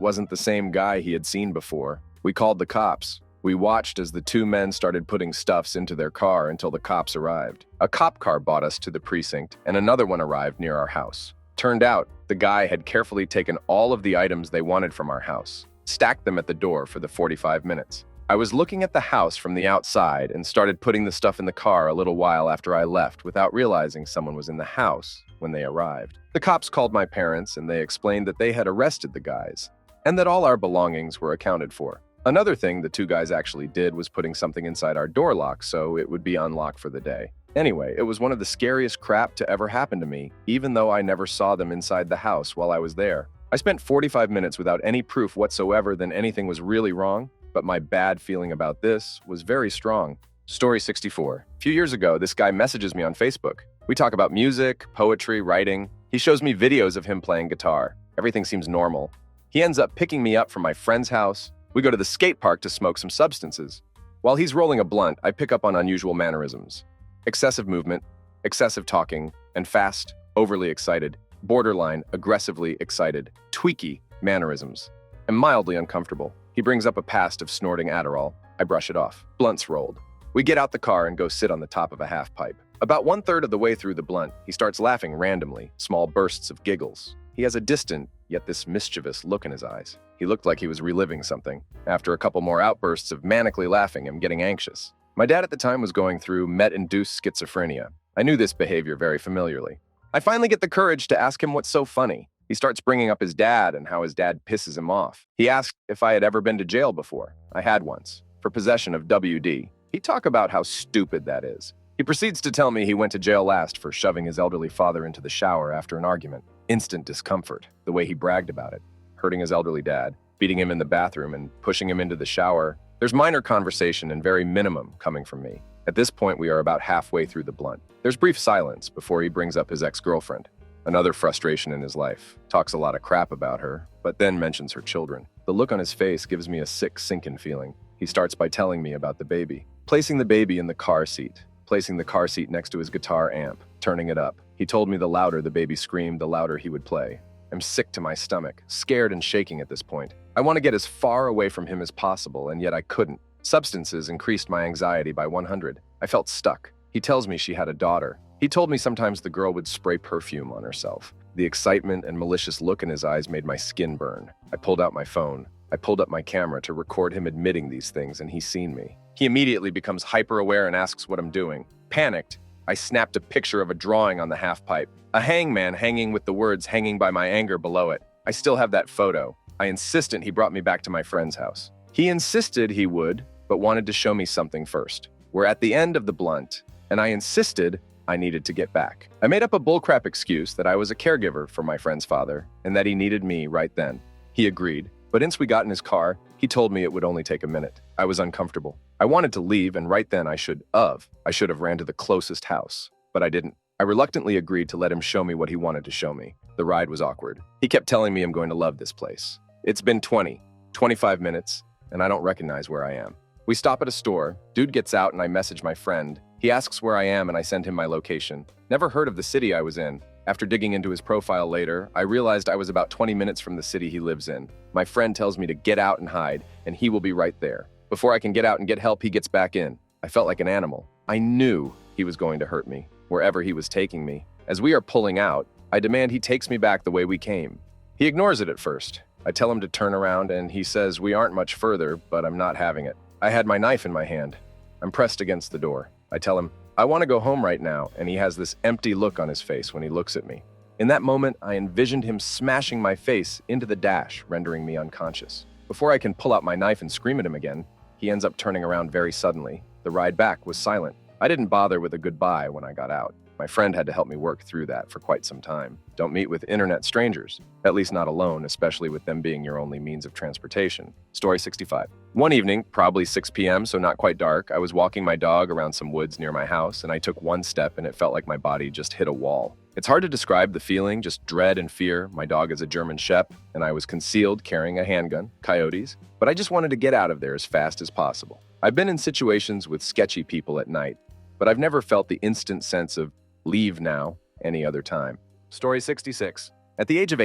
wasn't the same guy he had seen before. We called the cops. We watched as the two men started putting stuffs into their car until the cops arrived. A cop car brought us to the precinct, and another one arrived near our house. Turned out, the guy had carefully taken all of the items they wanted from our house, stacked them at the door for the 45 minutes. I was looking at the house from the outside and started putting the stuff in the car a little while after I left without realizing someone was in the house when they arrived. The cops called my parents, and they explained that they had arrested the guys and that all our belongings were accounted for. Another thing the two guys actually did was putting something inside our door lock so it would be unlocked for the day. Anyway, it was one of the scariest crap to ever happen to me, even though I never saw them inside the house while I was there. I spent 45 minutes without any proof whatsoever that anything was really wrong, but my bad feeling about this was very strong. Story 64. A few years ago, this guy messages me on Facebook. We talk about music, poetry, writing. He shows me videos of him playing guitar. Everything seems normal. He ends up picking me up from my friend's house. We go to the skate park to smoke some substances. While he's rolling a blunt, I pick up on unusual mannerisms. Excessive movement, excessive talking, and fast, overly excited, borderline, aggressively excited, tweaky mannerisms. I'm mildly uncomfortable. He brings up a past of snorting Adderall. I brush it off. Blunt's rolled. We get out the car and go sit on the top of a half pipe. About 1/3 of the way through the blunt, he starts laughing randomly, small bursts of giggles. He has a distant, yet this mischievous look in his eyes. He looked like he was reliving something. After a couple more outbursts of manically laughing, I'm getting anxious. My dad at the time was going through met-induced schizophrenia. I knew this behavior very familiarly. I finally get the courage to ask him what's so funny. He starts bringing up his dad and how his dad pisses him off. He asked if I had ever been to jail before. I had once, for possession of WD. He talked about how stupid that is. He proceeds to tell me he went to jail last for shoving his elderly father into the shower after an argument. Instant discomfort, the way he bragged about it. Hurting his elderly dad, beating him in the bathroom, and pushing him into the shower. There's minor conversation and very minimum coming from me. At this point, we are about halfway through the blunt. There's brief silence before he brings up his ex-girlfriend. Another frustration in his life. Talks a lot of crap about her, but then mentions her children. The look on his face gives me a sick, sinking feeling. He starts by telling me about the baby. Placing the baby in the car seat. Placing the car seat next to his guitar amp. Turning it up. He told me the louder the baby screamed, the louder he would play. I'm sick to my stomach, scared and shaking at this point. I want to get as far away from him as possible, and yet I couldn't. Substances increased my anxiety by 100. I felt stuck. He tells me she had a daughter. He told me sometimes the girl would spray perfume on herself. The excitement and malicious look in his eyes made my skin burn. I pulled out my phone. I pulled up my camera to record him admitting these things, and he's seen me. He immediately becomes hyper-aware and asks what I'm doing. Panicked, I snapped a picture of a drawing on the half-pipe. A hangman hanging with the words "hanging by my anger" below it. I still have that photo. I insisted he brought me back to my friend's house. He insisted he would, but wanted to show me something first. We're at the end of the blunt, and I insisted I needed to get back. I made up a bullcrap excuse that I was a caregiver for my friend's father, and that he needed me right then. He agreed, but once we got in his car, he told me it would only take a minute. I was uncomfortable. I wanted to leave, and right then I should have ran to the closest house, but I didn't. I reluctantly agreed to let him show me what he wanted to show me. The ride was awkward. He kept telling me I'm going to love this place. It's been 25 minutes, and I don't recognize where I am. We stop at a store. Dude gets out and I message my friend. He asks where I am and I send him my location. Never heard of the city I was in. After digging into his profile later, I realized I was about 20 minutes from the city he lives in. My friend tells me to get out and hide, and he will be right there. Before I can get out and get help, he gets back in. I felt like an animal. I knew he was going to hurt me, wherever he was taking me. As we are pulling out, I demand he takes me back the way we came. He ignores it at first. I tell him to turn around, and he says we aren't much further, but I'm not having it. I had my knife in my hand. I'm pressed against the door. I tell him, I want to go home right now, and he has this empty look on his face when he looks at me. In that moment, I envisioned him smashing my face into the dash, rendering me unconscious. Before I can pull out my knife and scream at him again, he ends up turning around very suddenly. The ride back was silent. I didn't bother with a goodbye when I got out. My friend had to help me work through that for quite some time. Don't meet with internet strangers, at least not alone, especially with them being your only means of transportation. Story 65. One evening, probably 6 p.m., so not quite dark, I was walking my dog around some woods near my house, and I took one step and it felt like my body just hit a wall. It's hard to describe the feeling, just dread and fear. My dog is a German Shep, and I was concealed carrying a handgun, coyotes, but I just wanted to get out of there as fast as possible. I've been in situations with sketchy people at night, but I've never felt the instant sense of leave now any other time. Story 66. At the age of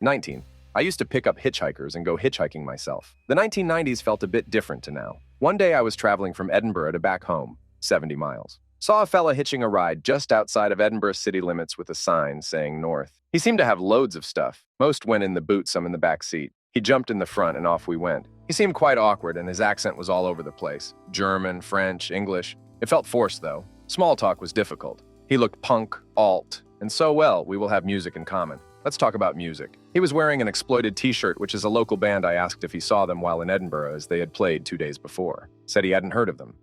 19, I used to pick up hitchhikers and go hitchhiking myself. The 1990s felt a bit different to now. One day I was traveling from Edinburgh to back home, 70 miles. Saw a fella hitching a ride just outside of Edinburgh city limits with a sign saying north. He seemed to have loads of stuff. Most went in the boot, some in the back seat. He jumped in the front and off we went. He seemed quite awkward and his accent was all over the place. German, French, English. It felt forced though. Small talk was difficult. He looked punk, alt, and so well, we will have music in common. Let's talk about music. He was wearing an Exploited t-shirt, which is a local band. I asked if he saw them while in Edinburgh as they had played 2 days before. Said he hadn't heard of them.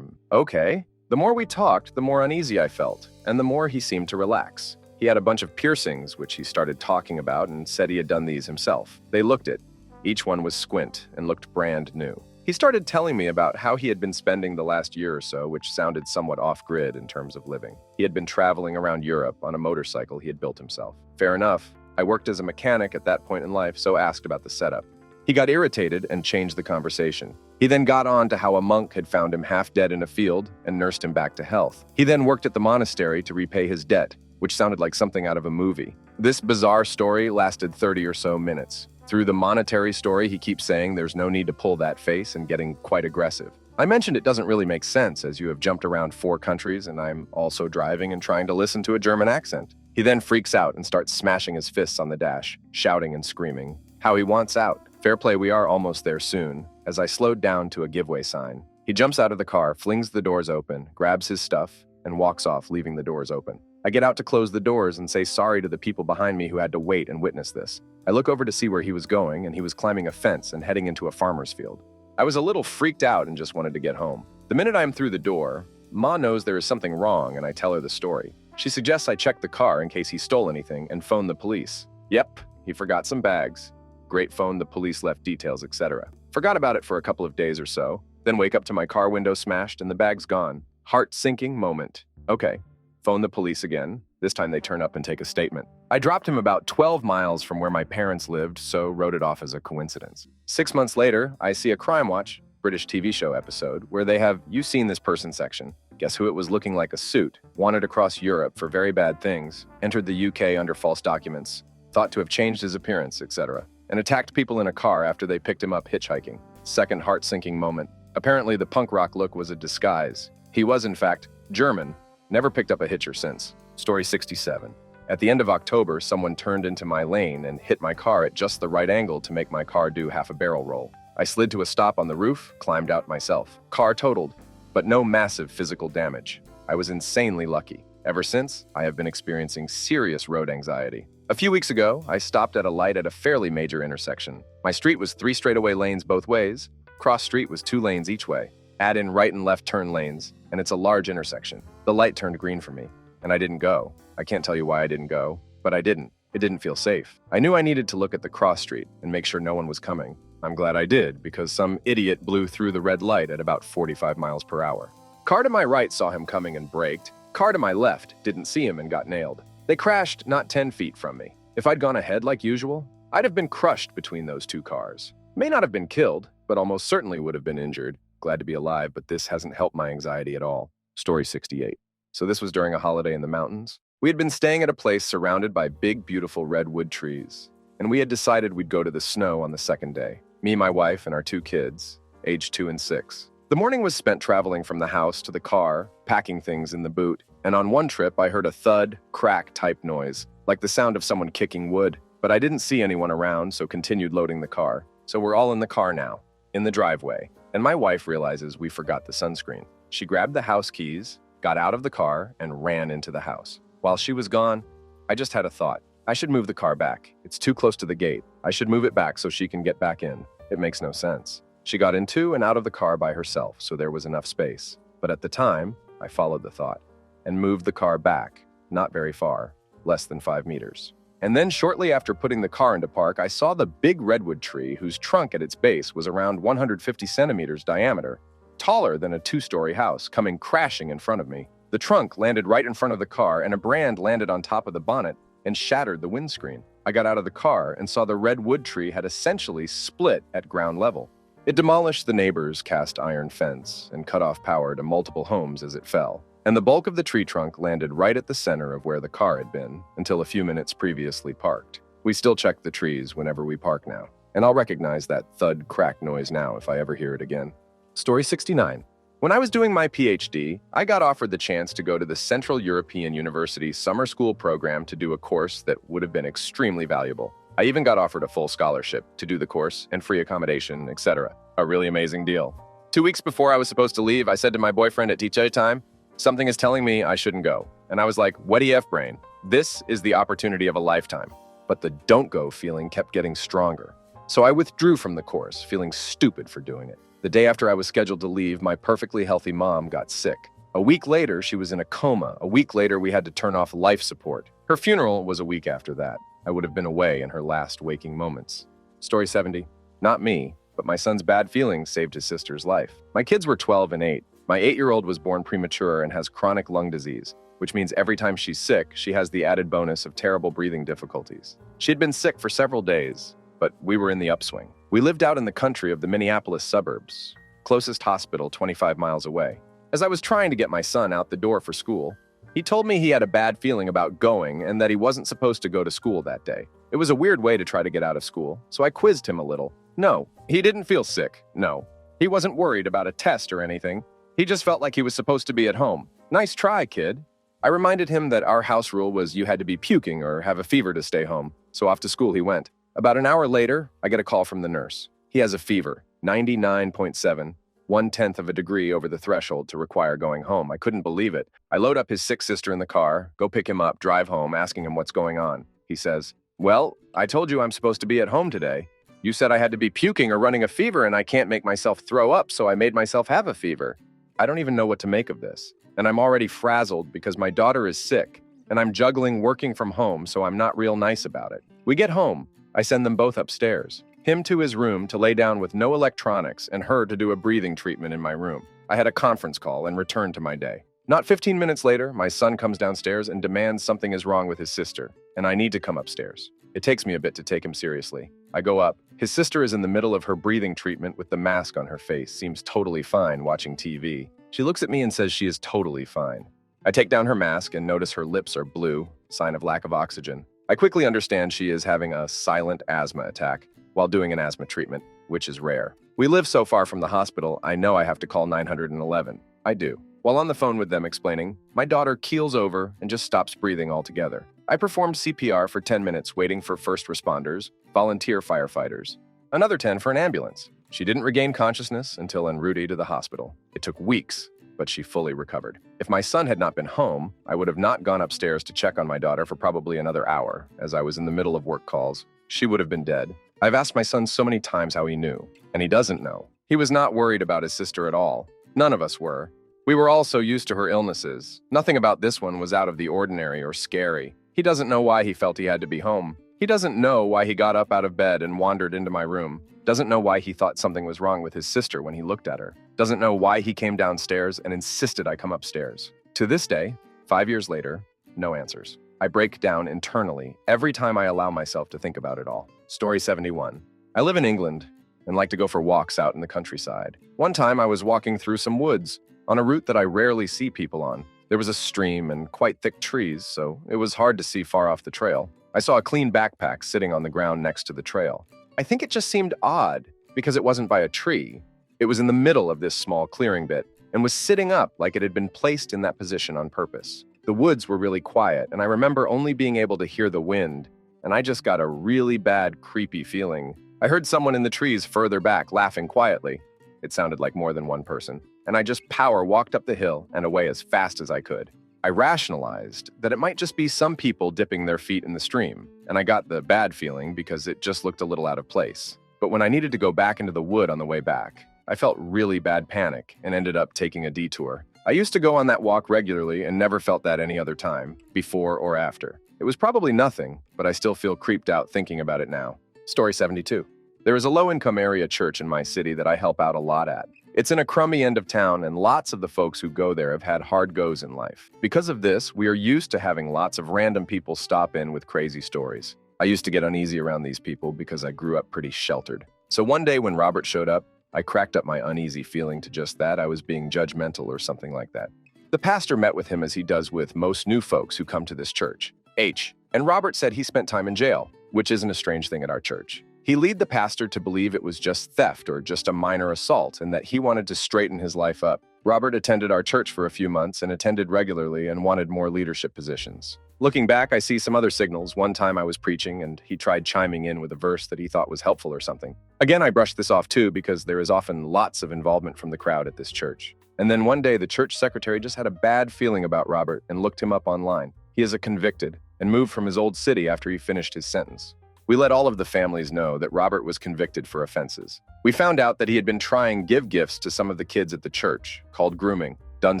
Okay. The more we talked, the more uneasy I felt, and the more he seemed to relax. He had a bunch of piercings, which he started talking about and said he had done these himself. They looked it. Each one was squint and looked brand new. He started telling me about how he had been spending the last year or so, which sounded somewhat off-grid in terms of living. He had been traveling around Europe on a motorcycle he had built himself. Fair enough. I worked as a mechanic at that point in life, so asked about the setup. He got irritated and changed the conversation. He then got on to how a monk had found him half dead in a field and nursed him back to health. He then worked at the monastery to repay his debt, which sounded like something out of a movie. This bizarre story lasted 30 or so minutes. Through the monetary story, he keeps saying there's no need to pull that face and getting quite aggressive. I mentioned it doesn't really make sense as you have jumped around 4 countries and I'm also driving and trying to listen to a German accent. He then freaks out and starts smashing his fists on the dash, shouting and screaming how he wants out. Fair play, we are almost there soon. As I slowed down to a giveaway sign, he jumps out of the car, flings the doors open, grabs his stuff, and walks off, leaving the doors open. I get out to close the doors and say sorry to the people behind me who had to wait and witness this. I look over to see where he was going, and he was climbing a fence and heading into a farmer's field. I was a little freaked out and just wanted to get home. The minute I am through the door, Ma knows there is something wrong, and I tell her the story. She suggests I check the car in case he stole anything and phone the police. Yep, he forgot some bags. Great phone, the police left details, etc. Forgot about it for a couple of days or so, then wake up to my car window smashed and the bag's gone. Heart-sinking moment. Okay, phone the police again. This time they turn up and take a statement. I dropped him about 12 miles from where my parents lived, so wrote it off as a coincidence. 6 months later, I see a Crime Watch, British TV show episode, where they have "You Seen This Person" section. Guess who it was looking like a suit, wanted across Europe for very bad things, entered the UK under false documents, thought to have changed his appearance, etc., and attacked people in a car after they picked him up hitchhiking. Second heart-sinking moment. Apparently the punk rock look was a disguise. He was, in fact, German. Never picked up a hitcher since. Story 67. At the end of October, someone turned into my lane and hit my car at just the right angle to make my car do half a barrel roll. I slid to a stop on the roof, climbed out myself. Car totaled, but no massive physical damage. I was insanely lucky. Ever since, I have been experiencing serious road anxiety. A few weeks ago, I stopped at a light at a fairly major intersection. My street was 3 straightaway lanes both ways. Cross street was 2 lanes each way. Add in right and left turn lanes, and it's a large intersection. The light turned green for me, and I didn't go. I can't tell you why I didn't go, but I didn't. It didn't feel safe. I knew I needed to look at the cross street and make sure no one was coming. I'm glad I did, because some idiot blew through the red light at about 45 miles per hour. Car to my right saw him coming and braked. Car to my left didn't see him and got nailed. They crashed not 10 feet from me. If I'd gone ahead like usual, I'd have been crushed between those two cars. May not have been killed, but almost certainly would have been injured. Glad to be alive, but this hasn't helped my anxiety at all. Story 68. So this was during a holiday in the mountains. We had been staying at a place surrounded by big, beautiful redwood trees, and we had decided we'd go to the snow on the second day. Me, my wife, and our two kids, aged 2 and 6. The morning was spent traveling from the house to the car, packing things in the boot, and on one trip I heard a thud, crack type noise, like the sound of someone kicking wood, but I didn't see anyone around, so continued loading the car. So we're all in the car now, in the driveway, and my wife realizes we forgot the sunscreen. She grabbed the house keys, got out of the car, and ran into the house. While she was gone, I just had a thought. I should move the car back. It's too close to the gate. I should move it back so she can get back in. It makes no sense. She got into and out of the car by herself, so there was enough space. But at the time, I followed the thought and moved the car back, not very far, less than 5 meters. And then shortly after putting the car into park, I saw the big redwood tree whose trunk at its base was around 150 centimeters diameter, taller than a 2-story house, coming crashing in front of me. The trunk landed right in front of the car, and a brand landed on top of the bonnet and shattered the windscreen. I got out of the car and saw the redwood tree had essentially split at ground level. It demolished the neighbor's cast iron fence and cut off power to multiple homes as it fell. And the bulk of the tree trunk landed right at the center of where the car had been until a few minutes previously parked. We still check the trees whenever we park now, and I'll recognize that thud crack noise now if I ever hear it again. Story 69. When I was doing my PhD, I got offered the chance to go to the Central European University summer school program to do a course that would have been extremely valuable. I even got offered a full scholarship to do the course and free accommodation, etc. A really amazing deal. 2 weeks before I was supposed to leave, I said to my boyfriend at teacher time, something is telling me I shouldn't go. And I was like, what EF brain? This is the opportunity of a lifetime. But the don't go feeling kept getting stronger. So I withdrew from the course, feeling stupid for doing it. The day after I was scheduled to leave, my perfectly healthy mom got sick. A week later, she was in a coma. A week later, we had to turn off life support. Her funeral was a week after that. I would have been away in her last waking moments. Story 70. Not me, but my son's bad feelings saved his sister's life. My kids were 12 and 8. My 8-year-old was born premature and has chronic lung disease, which means every time she's sick, she has the added bonus of terrible breathing difficulties. She had been sick for several days, but we were in the upswing. We lived out in the country of the Minneapolis suburbs, closest hospital 25 miles away. As I was trying to get my son out the door for school, he told me he had a bad feeling about going and that he wasn't supposed to go to school that day. It was a weird way to try to get out of school, so I quizzed him a little. No, he didn't feel sick. No, he wasn't worried about a test or anything. He just felt like he was supposed to be at home. Nice try, kid. I reminded him that our house rule was you had to be puking or have a fever to stay home, so off to school he went. About an hour later, I get a call from the nurse. He has a fever, 99.7, 1/10 of a degree over the threshold to require going home. I couldn't believe it. I load up his sick sister in the car, go pick him up, drive home, asking him what's going on. He says, well, I told you I'm supposed to be at home today. You said I had to be puking or running a fever and I can't make myself throw up, so I made myself have a fever. I don't even know what to make of this. And I'm already frazzled because my daughter is sick, and I'm juggling working from home, so I'm not real nice about it. We get home. I send them both upstairs. Him to his room to lay down with no electronics and her to do a breathing treatment in my room. I had a conference call and returned to my day. Not 15 minutes later, my son comes downstairs and demands something is wrong with his sister, and I need to come upstairs. It takes me a bit to take him seriously. I go up. His sister is in the middle of her breathing treatment with the mask on her face, seems totally fine watching TV. She looks at me and says she is totally fine. I take down her mask and notice her lips are blue, sign of lack of oxygen. I quickly understand she is having a silent asthma attack while doing an asthma treatment, which is rare. We live so far from the hospital, I know I have to call 911. I do. While on the phone with them explaining, my daughter keels over and just stops breathing altogether. I performed CPR for 10 minutes waiting for first responders, volunteer firefighters, another 10 for an ambulance. She didn't regain consciousness until en route to the hospital. It took weeks, but she fully recovered. If my son had not been home, I would have not gone upstairs to check on my daughter for probably another hour, as I was in the middle of work calls. She would have been dead. I've asked my son so many times how he knew, and he doesn't know. He was not worried about his sister at all. None of us were. We were all so used to her illnesses. Nothing about this one was out of the ordinary or scary. He doesn't know why he felt he had to be home. He doesn't know why he got up out of bed and wandered into my room. Doesn't know why he thought something was wrong with his sister when he looked at her. Doesn't know why he came downstairs and insisted I come upstairs. To this day, 5 years later, no answers. I break down internally every time I allow myself to think about it all. Story 71. I live in England and like to go for walks out in the countryside. One time I was walking through some woods on a route that I rarely see people on. There was a stream and quite thick trees, so it was hard to see far off the trail. I saw a clean backpack sitting on the ground next to the trail. I think it just seemed odd because it wasn't by a tree. It was in the middle of this small clearing bit and was sitting up like it had been placed in that position on purpose. The woods were really quiet, and I remember only being able to hear the wind, and I just got a really bad, creepy feeling. I heard someone in the trees further back laughing quietly. It sounded like more than one person, and I just power walked up the hill and away as fast as I could. I rationalized that it might just be some people dipping their feet in the stream, and I got the bad feeling because it just looked a little out of place. But when I needed to go back into the wood on the way back, I felt really bad panic and ended up taking a detour. I used to go on that walk regularly and never felt that any other time, before or after. It was probably nothing, but I still feel creeped out thinking about it now. Story 72. There is a low-income area church in my city that I help out a lot at. It's in a crummy end of town, and lots of the folks who go there have had hard goes in life. Because of this, we are used to having lots of random people stop in with crazy stories. I used to get uneasy around these people because I grew up pretty sheltered. So one day when Robert showed up, I cracked up my uneasy feeling to just that I was being judgmental or something like that. The pastor met with him as he does with most new folks who come to this church, H. And Robert said he spent time in jail, which isn't a strange thing at our church. He led the pastor to believe it was just theft or just a minor assault and that he wanted to straighten his life up. Robert attended our church for a few months and attended regularly and wanted more leadership positions. Looking back, I see some other signals. One time I was preaching and he tried chiming in with a verse that he thought was helpful or something. Again, I brushed this off too because there is often lots of involvement from the crowd at this church. And then one day the church secretary just had a bad feeling about Robert and looked him up online. He is a convicted and moved from his old city after he finished his sentence. We let all of the families know that Robert was convicted for offenses. We found out that he had been trying give gifts to some of the kids at the church, called grooming. Done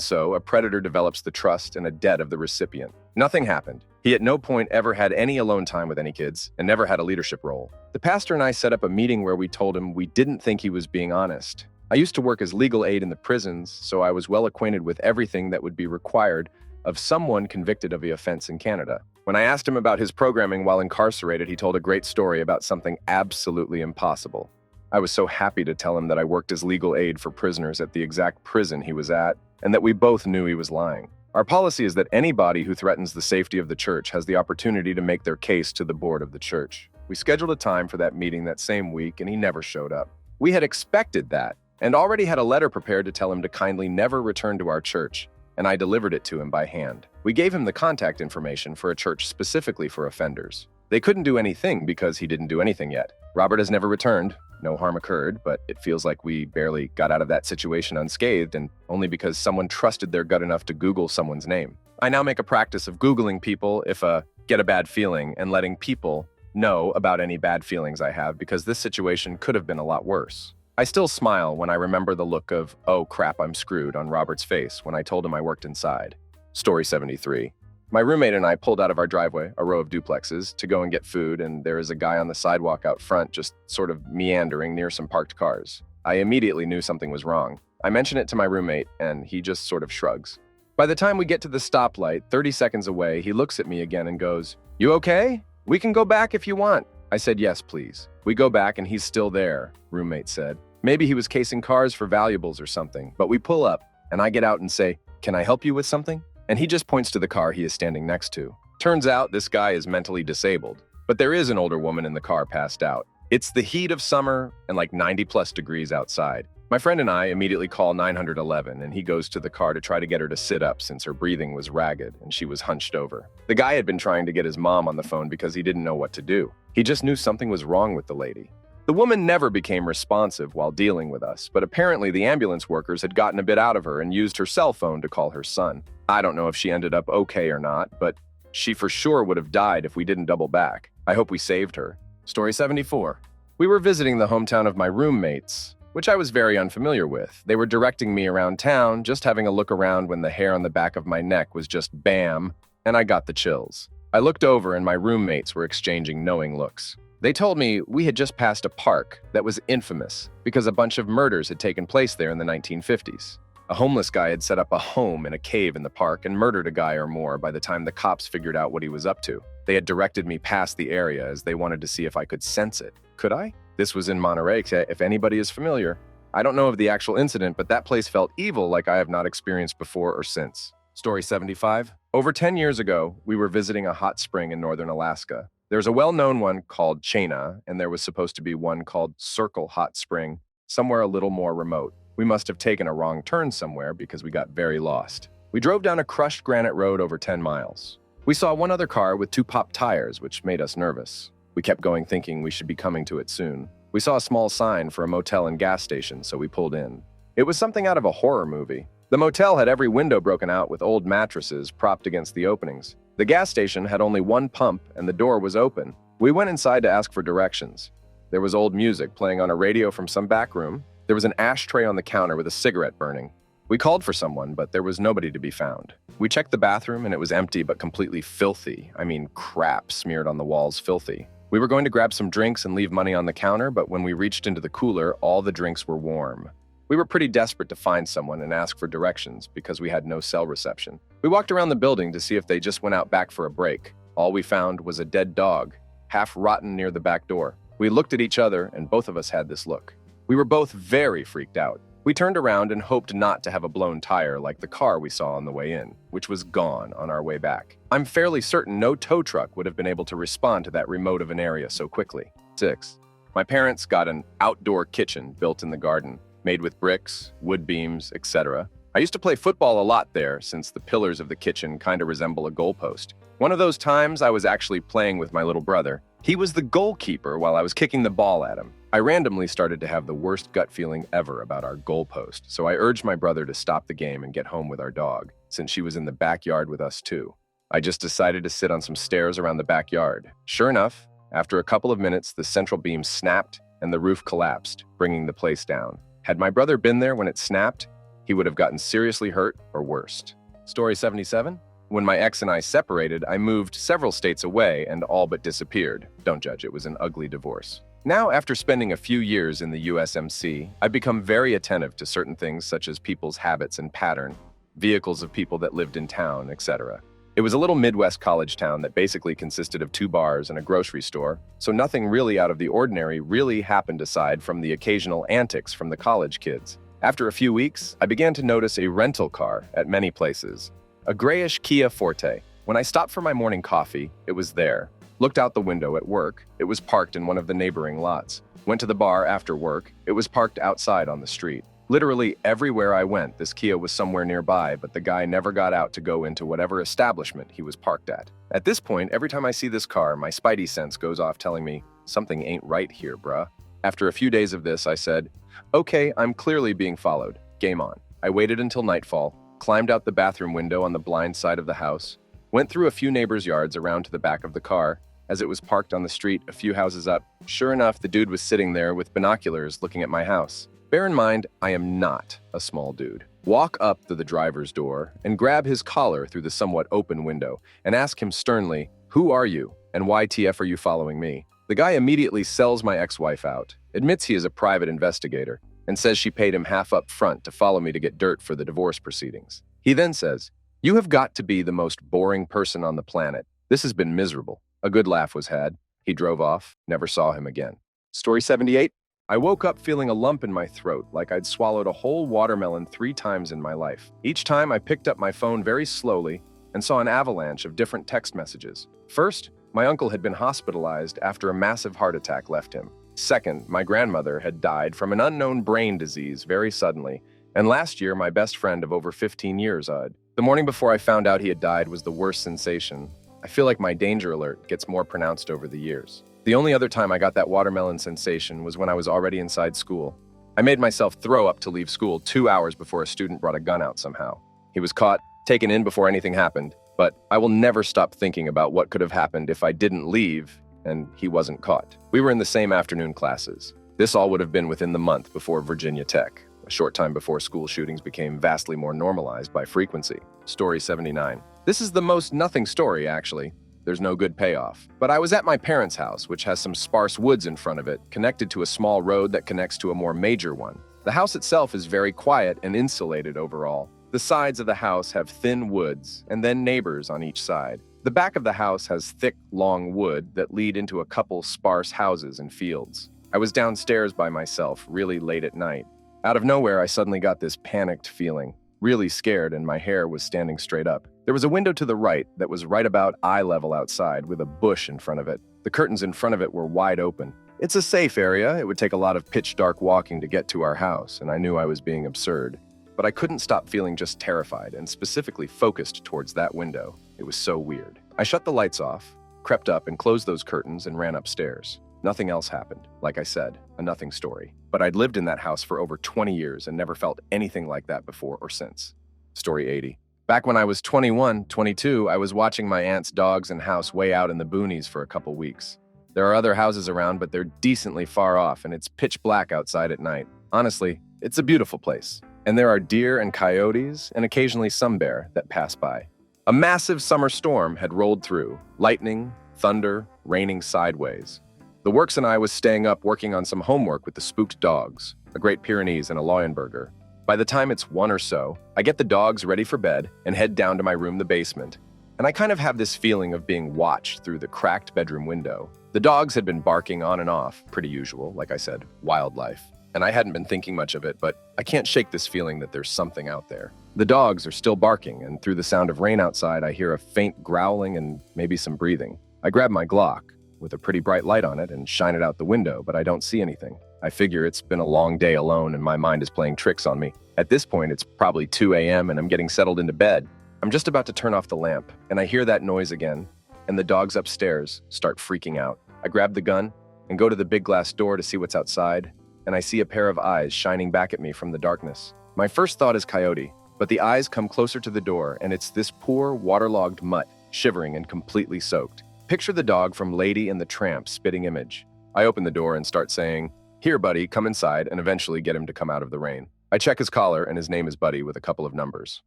so, a predator develops the trust and a debt of the recipient. Nothing happened. He at no point ever had any alone time with any kids and never had a leadership role. The pastor and I set up a meeting where we told him we didn't think he was being honest. I used to work as legal aid in the prisons, so I was well acquainted with everything that would be required of someone convicted of the offense in Canada. When I asked him about his programming while incarcerated, he told a great story about something absolutely impossible. I was so happy to tell him that I worked as legal aid for prisoners at the exact prison he was at, and that we both knew he was lying. Our policy is that anybody who threatens the safety of the church has the opportunity to make their case to the board of the church. We scheduled a time for that meeting that same week, and he never showed up. We had expected that, and already had a letter prepared to tell him to kindly never return to our church, and I delivered it to him by hand. We gave him the contact information for a church specifically for offenders. They couldn't do anything because he didn't do anything yet. Robert has never returned. No harm occurred, but it feels like we barely got out of that situation unscathed, and only because someone trusted their gut enough to Google someone's name. I now make a practice of Googling people if I get a bad feeling and letting people know about any bad feelings I have because this situation could have been a lot worse. I still smile when I remember the look of, "Oh crap, I'm screwed," on Robert's face when I told him I worked inside. Story 73. My roommate and I pulled out of our driveway, a row of duplexes, to go and get food, and there is a guy on the sidewalk out front just sort of meandering near some parked cars. I immediately knew something was wrong. I mention it to my roommate, and he just sort of shrugs. By the time we get to the stoplight, 30 seconds away, he looks at me again and goes, "You okay? We can go back if you want." I said, "Yes, please." We go back and he's still there, roommate said. Maybe he was casing cars for valuables or something, but we pull up, and I get out and say, "Can I help you with something?" And he just points to the car he is standing next to. Turns out this guy is mentally disabled, but there is an older woman in the car passed out. It's the heat of summer and like 90+ degrees outside. My friend and I immediately call 911, and he goes to the car to try to get her to sit up since her breathing was ragged and she was hunched over. The guy had been trying to get his mom on the phone because he didn't know what to do. He just knew something was wrong with the lady. The woman never became responsive while dealing with us, but apparently the ambulance workers had gotten a bit out of her and used her cell phone to call her son. I don't know if she ended up okay or not, but she for sure would have died if we didn't double back. I hope we saved her. Story 74. We were visiting the hometown of my roommates, which I was very unfamiliar with. They were directing me around town, just having a look around when the hair on the back of my neck was just bam, and I got the chills. I looked over and my roommates were exchanging knowing looks. They told me we had just passed a park that was infamous because a bunch of murders had taken place there in the 1950s. A homeless guy had set up a home in a cave in the park and murdered a guy or more by the time the cops figured out what he was up to. They had directed me past the area as they wanted to see if I could sense it. Could I? This was in Monterey, if anybody is familiar. I don't know of the actual incident, but that place felt evil like I have not experienced before or since. Story 75. Over 10 years ago, we were visiting a hot spring in northern Alaska. There's a well-known one called Chena, and there was supposed to be one called Circle Hot Spring, somewhere a little more remote. We must have taken a wrong turn somewhere because we got very lost. We drove down a crushed granite road over 10 miles. We saw one other car with 2 popped tires, which made us nervous. We kept going thinking we should be coming to it soon. We saw a small sign for a motel and gas station, so we pulled in. It was something out of a horror movie. The motel had every window broken out with old mattresses propped against the openings. The gas station had only one pump and the door was open. We went inside to ask for directions. There was old music playing on a radio from some back room. There was an ashtray on the counter with a cigarette burning. We called for someone, but there was nobody to be found. We checked the bathroom and it was empty but completely filthy. I mean, crap smeared on the walls, filthy. We were going to grab some drinks and leave money on the counter, but when we reached into the cooler, all the drinks were warm. We were pretty desperate to find someone and ask for directions because we had no cell reception. We walked around the building to see if they just went out back for a break. All we found was a dead dog, half rotten near the back door. We looked at each other and both of us had this look. We were both very freaked out. We turned around and hoped not to have a blown tire like the car we saw on the way in, which was gone on our way back. I'm fairly certain no tow truck would have been able to respond to that remote of an area so quickly. 6. My parents got an outdoor kitchen built in the garden, made with bricks, wood beams, etc. I used to play football a lot there since the pillars of the kitchen kind of resemble a goalpost. One of those times I was actually playing with my little brother. He was the goalkeeper while I was kicking the ball at him. I randomly started to have the worst gut feeling ever about our goalpost, so I urged my brother to stop the game and get home with our dog, since she was in the backyard with us too. I just decided to sit on some stairs around the backyard. Sure enough, after a couple of minutes, the central beam snapped and the roof collapsed, bringing the place down. Had my brother been there when it snapped, he would have gotten seriously hurt or worse. Story 77. When my ex and I separated, I moved several states away and all but disappeared. Don't judge, it was an ugly divorce. Now, after spending a few years in the USMC, I've become very attentive to certain things such as people's habits and pattern, vehicles of people that lived in town, etc. It was a little Midwest college town that basically consisted of 2 bars and a grocery store, so nothing really out of the ordinary really happened aside from the occasional antics from the college kids. After a few weeks, I began to notice a rental car at many places. A grayish Kia Forte. When I stopped for my morning coffee, it was there. Looked out the window at work. It was parked in one of the neighboring lots. Went to the bar after work. It was parked outside on the street. Literally everywhere I went, this Kia was somewhere nearby, but the guy never got out to go into whatever establishment he was parked at. At this point, every time I see this car, my spidey sense goes off telling me, something ain't right here, bruh. After a few days of this, I said, okay, I'm clearly being followed. Game on. I waited until nightfall, climbed out the bathroom window on the blind side of the house, went through a few neighbors' yards around to the back of the car. As it was parked on the street a few houses up, sure enough, the dude was sitting there with binoculars looking at my house. Bear in mind, I am not a small dude. Walk up to the driver's door and grab his collar through the somewhat open window and ask him sternly, who are you and why TF are you following me? The guy immediately sells my ex-wife out, admits he is a private investigator, and says she paid him half up front to follow me to get dirt for the divorce proceedings. He then says, you have got to be the most boring person on the planet. This has been miserable. A good laugh was had. He drove off, never saw him again. Story 78. I woke up feeling a lump in my throat, like I'd swallowed a whole watermelon 3 times in my life. Each time I picked up my phone very slowly and saw an avalanche of different text messages. First, my uncle had been hospitalized after a massive heart attack left him. Second, my grandmother had died from an unknown brain disease very suddenly. And last year, my best friend of over 15 years died. The morning before I found out he had died was the worst sensation. I feel like my danger alert gets more pronounced over the years. The only other time I got that watermelon sensation was when I was already inside school. I made myself throw up to leave school 2 hours before a student brought a gun out somehow. He was caught, taken in before anything happened, but I will never stop thinking about what could have happened if I didn't leave and he wasn't caught. We were in the same afternoon classes. This all would have been within the month before Virginia Tech, a short time before school shootings became vastly more normalized by frequency. Story 79. This is the most nothing story, actually. There's no good payoff. But I was at my parents' house, which has some sparse woods in front of it, connected to a small road that connects to a more major one. The house itself is very quiet and insulated overall. The sides of the house have thin woods and then neighbors on each side. The back of the house has thick, long wood that lead into a couple sparse houses and fields. I was downstairs by myself, really late at night. Out of nowhere, I suddenly got this panicked feeling, really scared, and my hair was standing straight up. There was a window to the right that was right about eye level outside with a bush in front of it. The curtains in front of it were wide open. It's a safe area. It would take a lot of pitch dark walking to get to our house, and I knew I was being absurd. But I couldn't stop feeling just terrified and specifically focused towards that window. It was so weird. I shut the lights off, crept up and closed those curtains and ran upstairs. Nothing else happened. Like I said, a nothing story. But I'd lived in that house for over 20 years and never felt anything like that before or since. Story 80. Back when I was 21, 22, I was watching my aunt's dogs and house way out in the boonies for a couple weeks. There are other houses around, but they're decently far off, and it's pitch black outside at night. Honestly, it's a beautiful place. And there are deer and coyotes, and occasionally some bear that pass by. A massive summer storm had rolled through, lightning, thunder, raining sideways. The Works and I was staying up working on some homework with the spooked dogs, a Great Pyrenees and a Leuenberger. By the time it's 1 or so, I get the dogs ready for bed and head down to my room, the basement. And I kind of have this feeling of being watched through the cracked bedroom window. The dogs had been barking on and off, pretty usual, like I said, wildlife. And I hadn't been thinking much of it, but I can't shake this feeling that there's something out there. The dogs are still barking, and through the sound of rain outside, I hear a faint growling and maybe some breathing. I grab my Glock, with a pretty bright light on it, and shine it out the window, but I don't see anything. I figure it's been a long day alone, and my mind is playing tricks on me. At this point, it's probably 2 a.m., and I'm getting settled into bed. I'm just about to turn off the lamp, and I hear that noise again, and the dogs upstairs start freaking out. I grab the gun and go to the big glass door to see what's outside, and I see a pair of eyes shining back at me from the darkness. My first thought is Coyote, but the eyes come closer to the door, and it's this poor, waterlogged mutt, shivering and completely soaked. Picture the dog from Lady and the Tramp spitting image. I open the door and start saying, "Here, buddy, come inside," and eventually get him to come out of the rain. I check his collar, and his name is Buddy with a couple of numbers.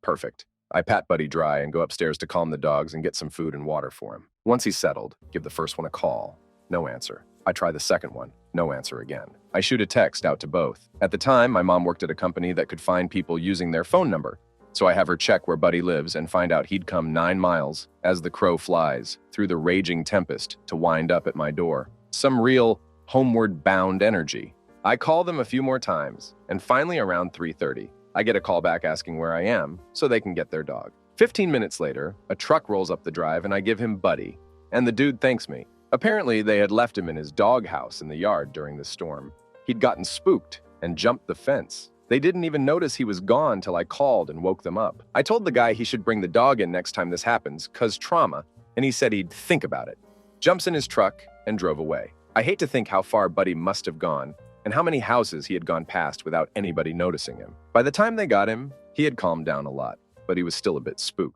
Perfect. I pat Buddy dry and go upstairs to calm the dogs and get some food and water for him. Once he's settled, give the first one a call. No answer. I try the second one. No answer again. I shoot a text out to both. At the time, my mom worked at a company that could find people using their phone number. So I have her check where Buddy lives and find out he'd come 9 miles, as the crow flies, through the raging tempest to wind up at my door. Some real homeward-bound energy. I call them a few more times, and finally around 3:30, I get a call back asking where I am so they can get their dog. 15 minutes later, a truck rolls up the drive and I give him Buddy, and the dude thanks me. Apparently, they had left him in his doghouse in the yard during the storm. He'd gotten spooked and jumped the fence. They didn't even notice he was gone till I called and woke them up. I told the guy he should bring the dog in next time this happens, 'cause trauma, and he said he'd think about it. Jumps in his truck and drove away. I hate to think how far Buddy must have gone and how many houses he had gone past without anybody noticing him. By the time they got him, he had calmed down a lot, but he was still a bit spooked.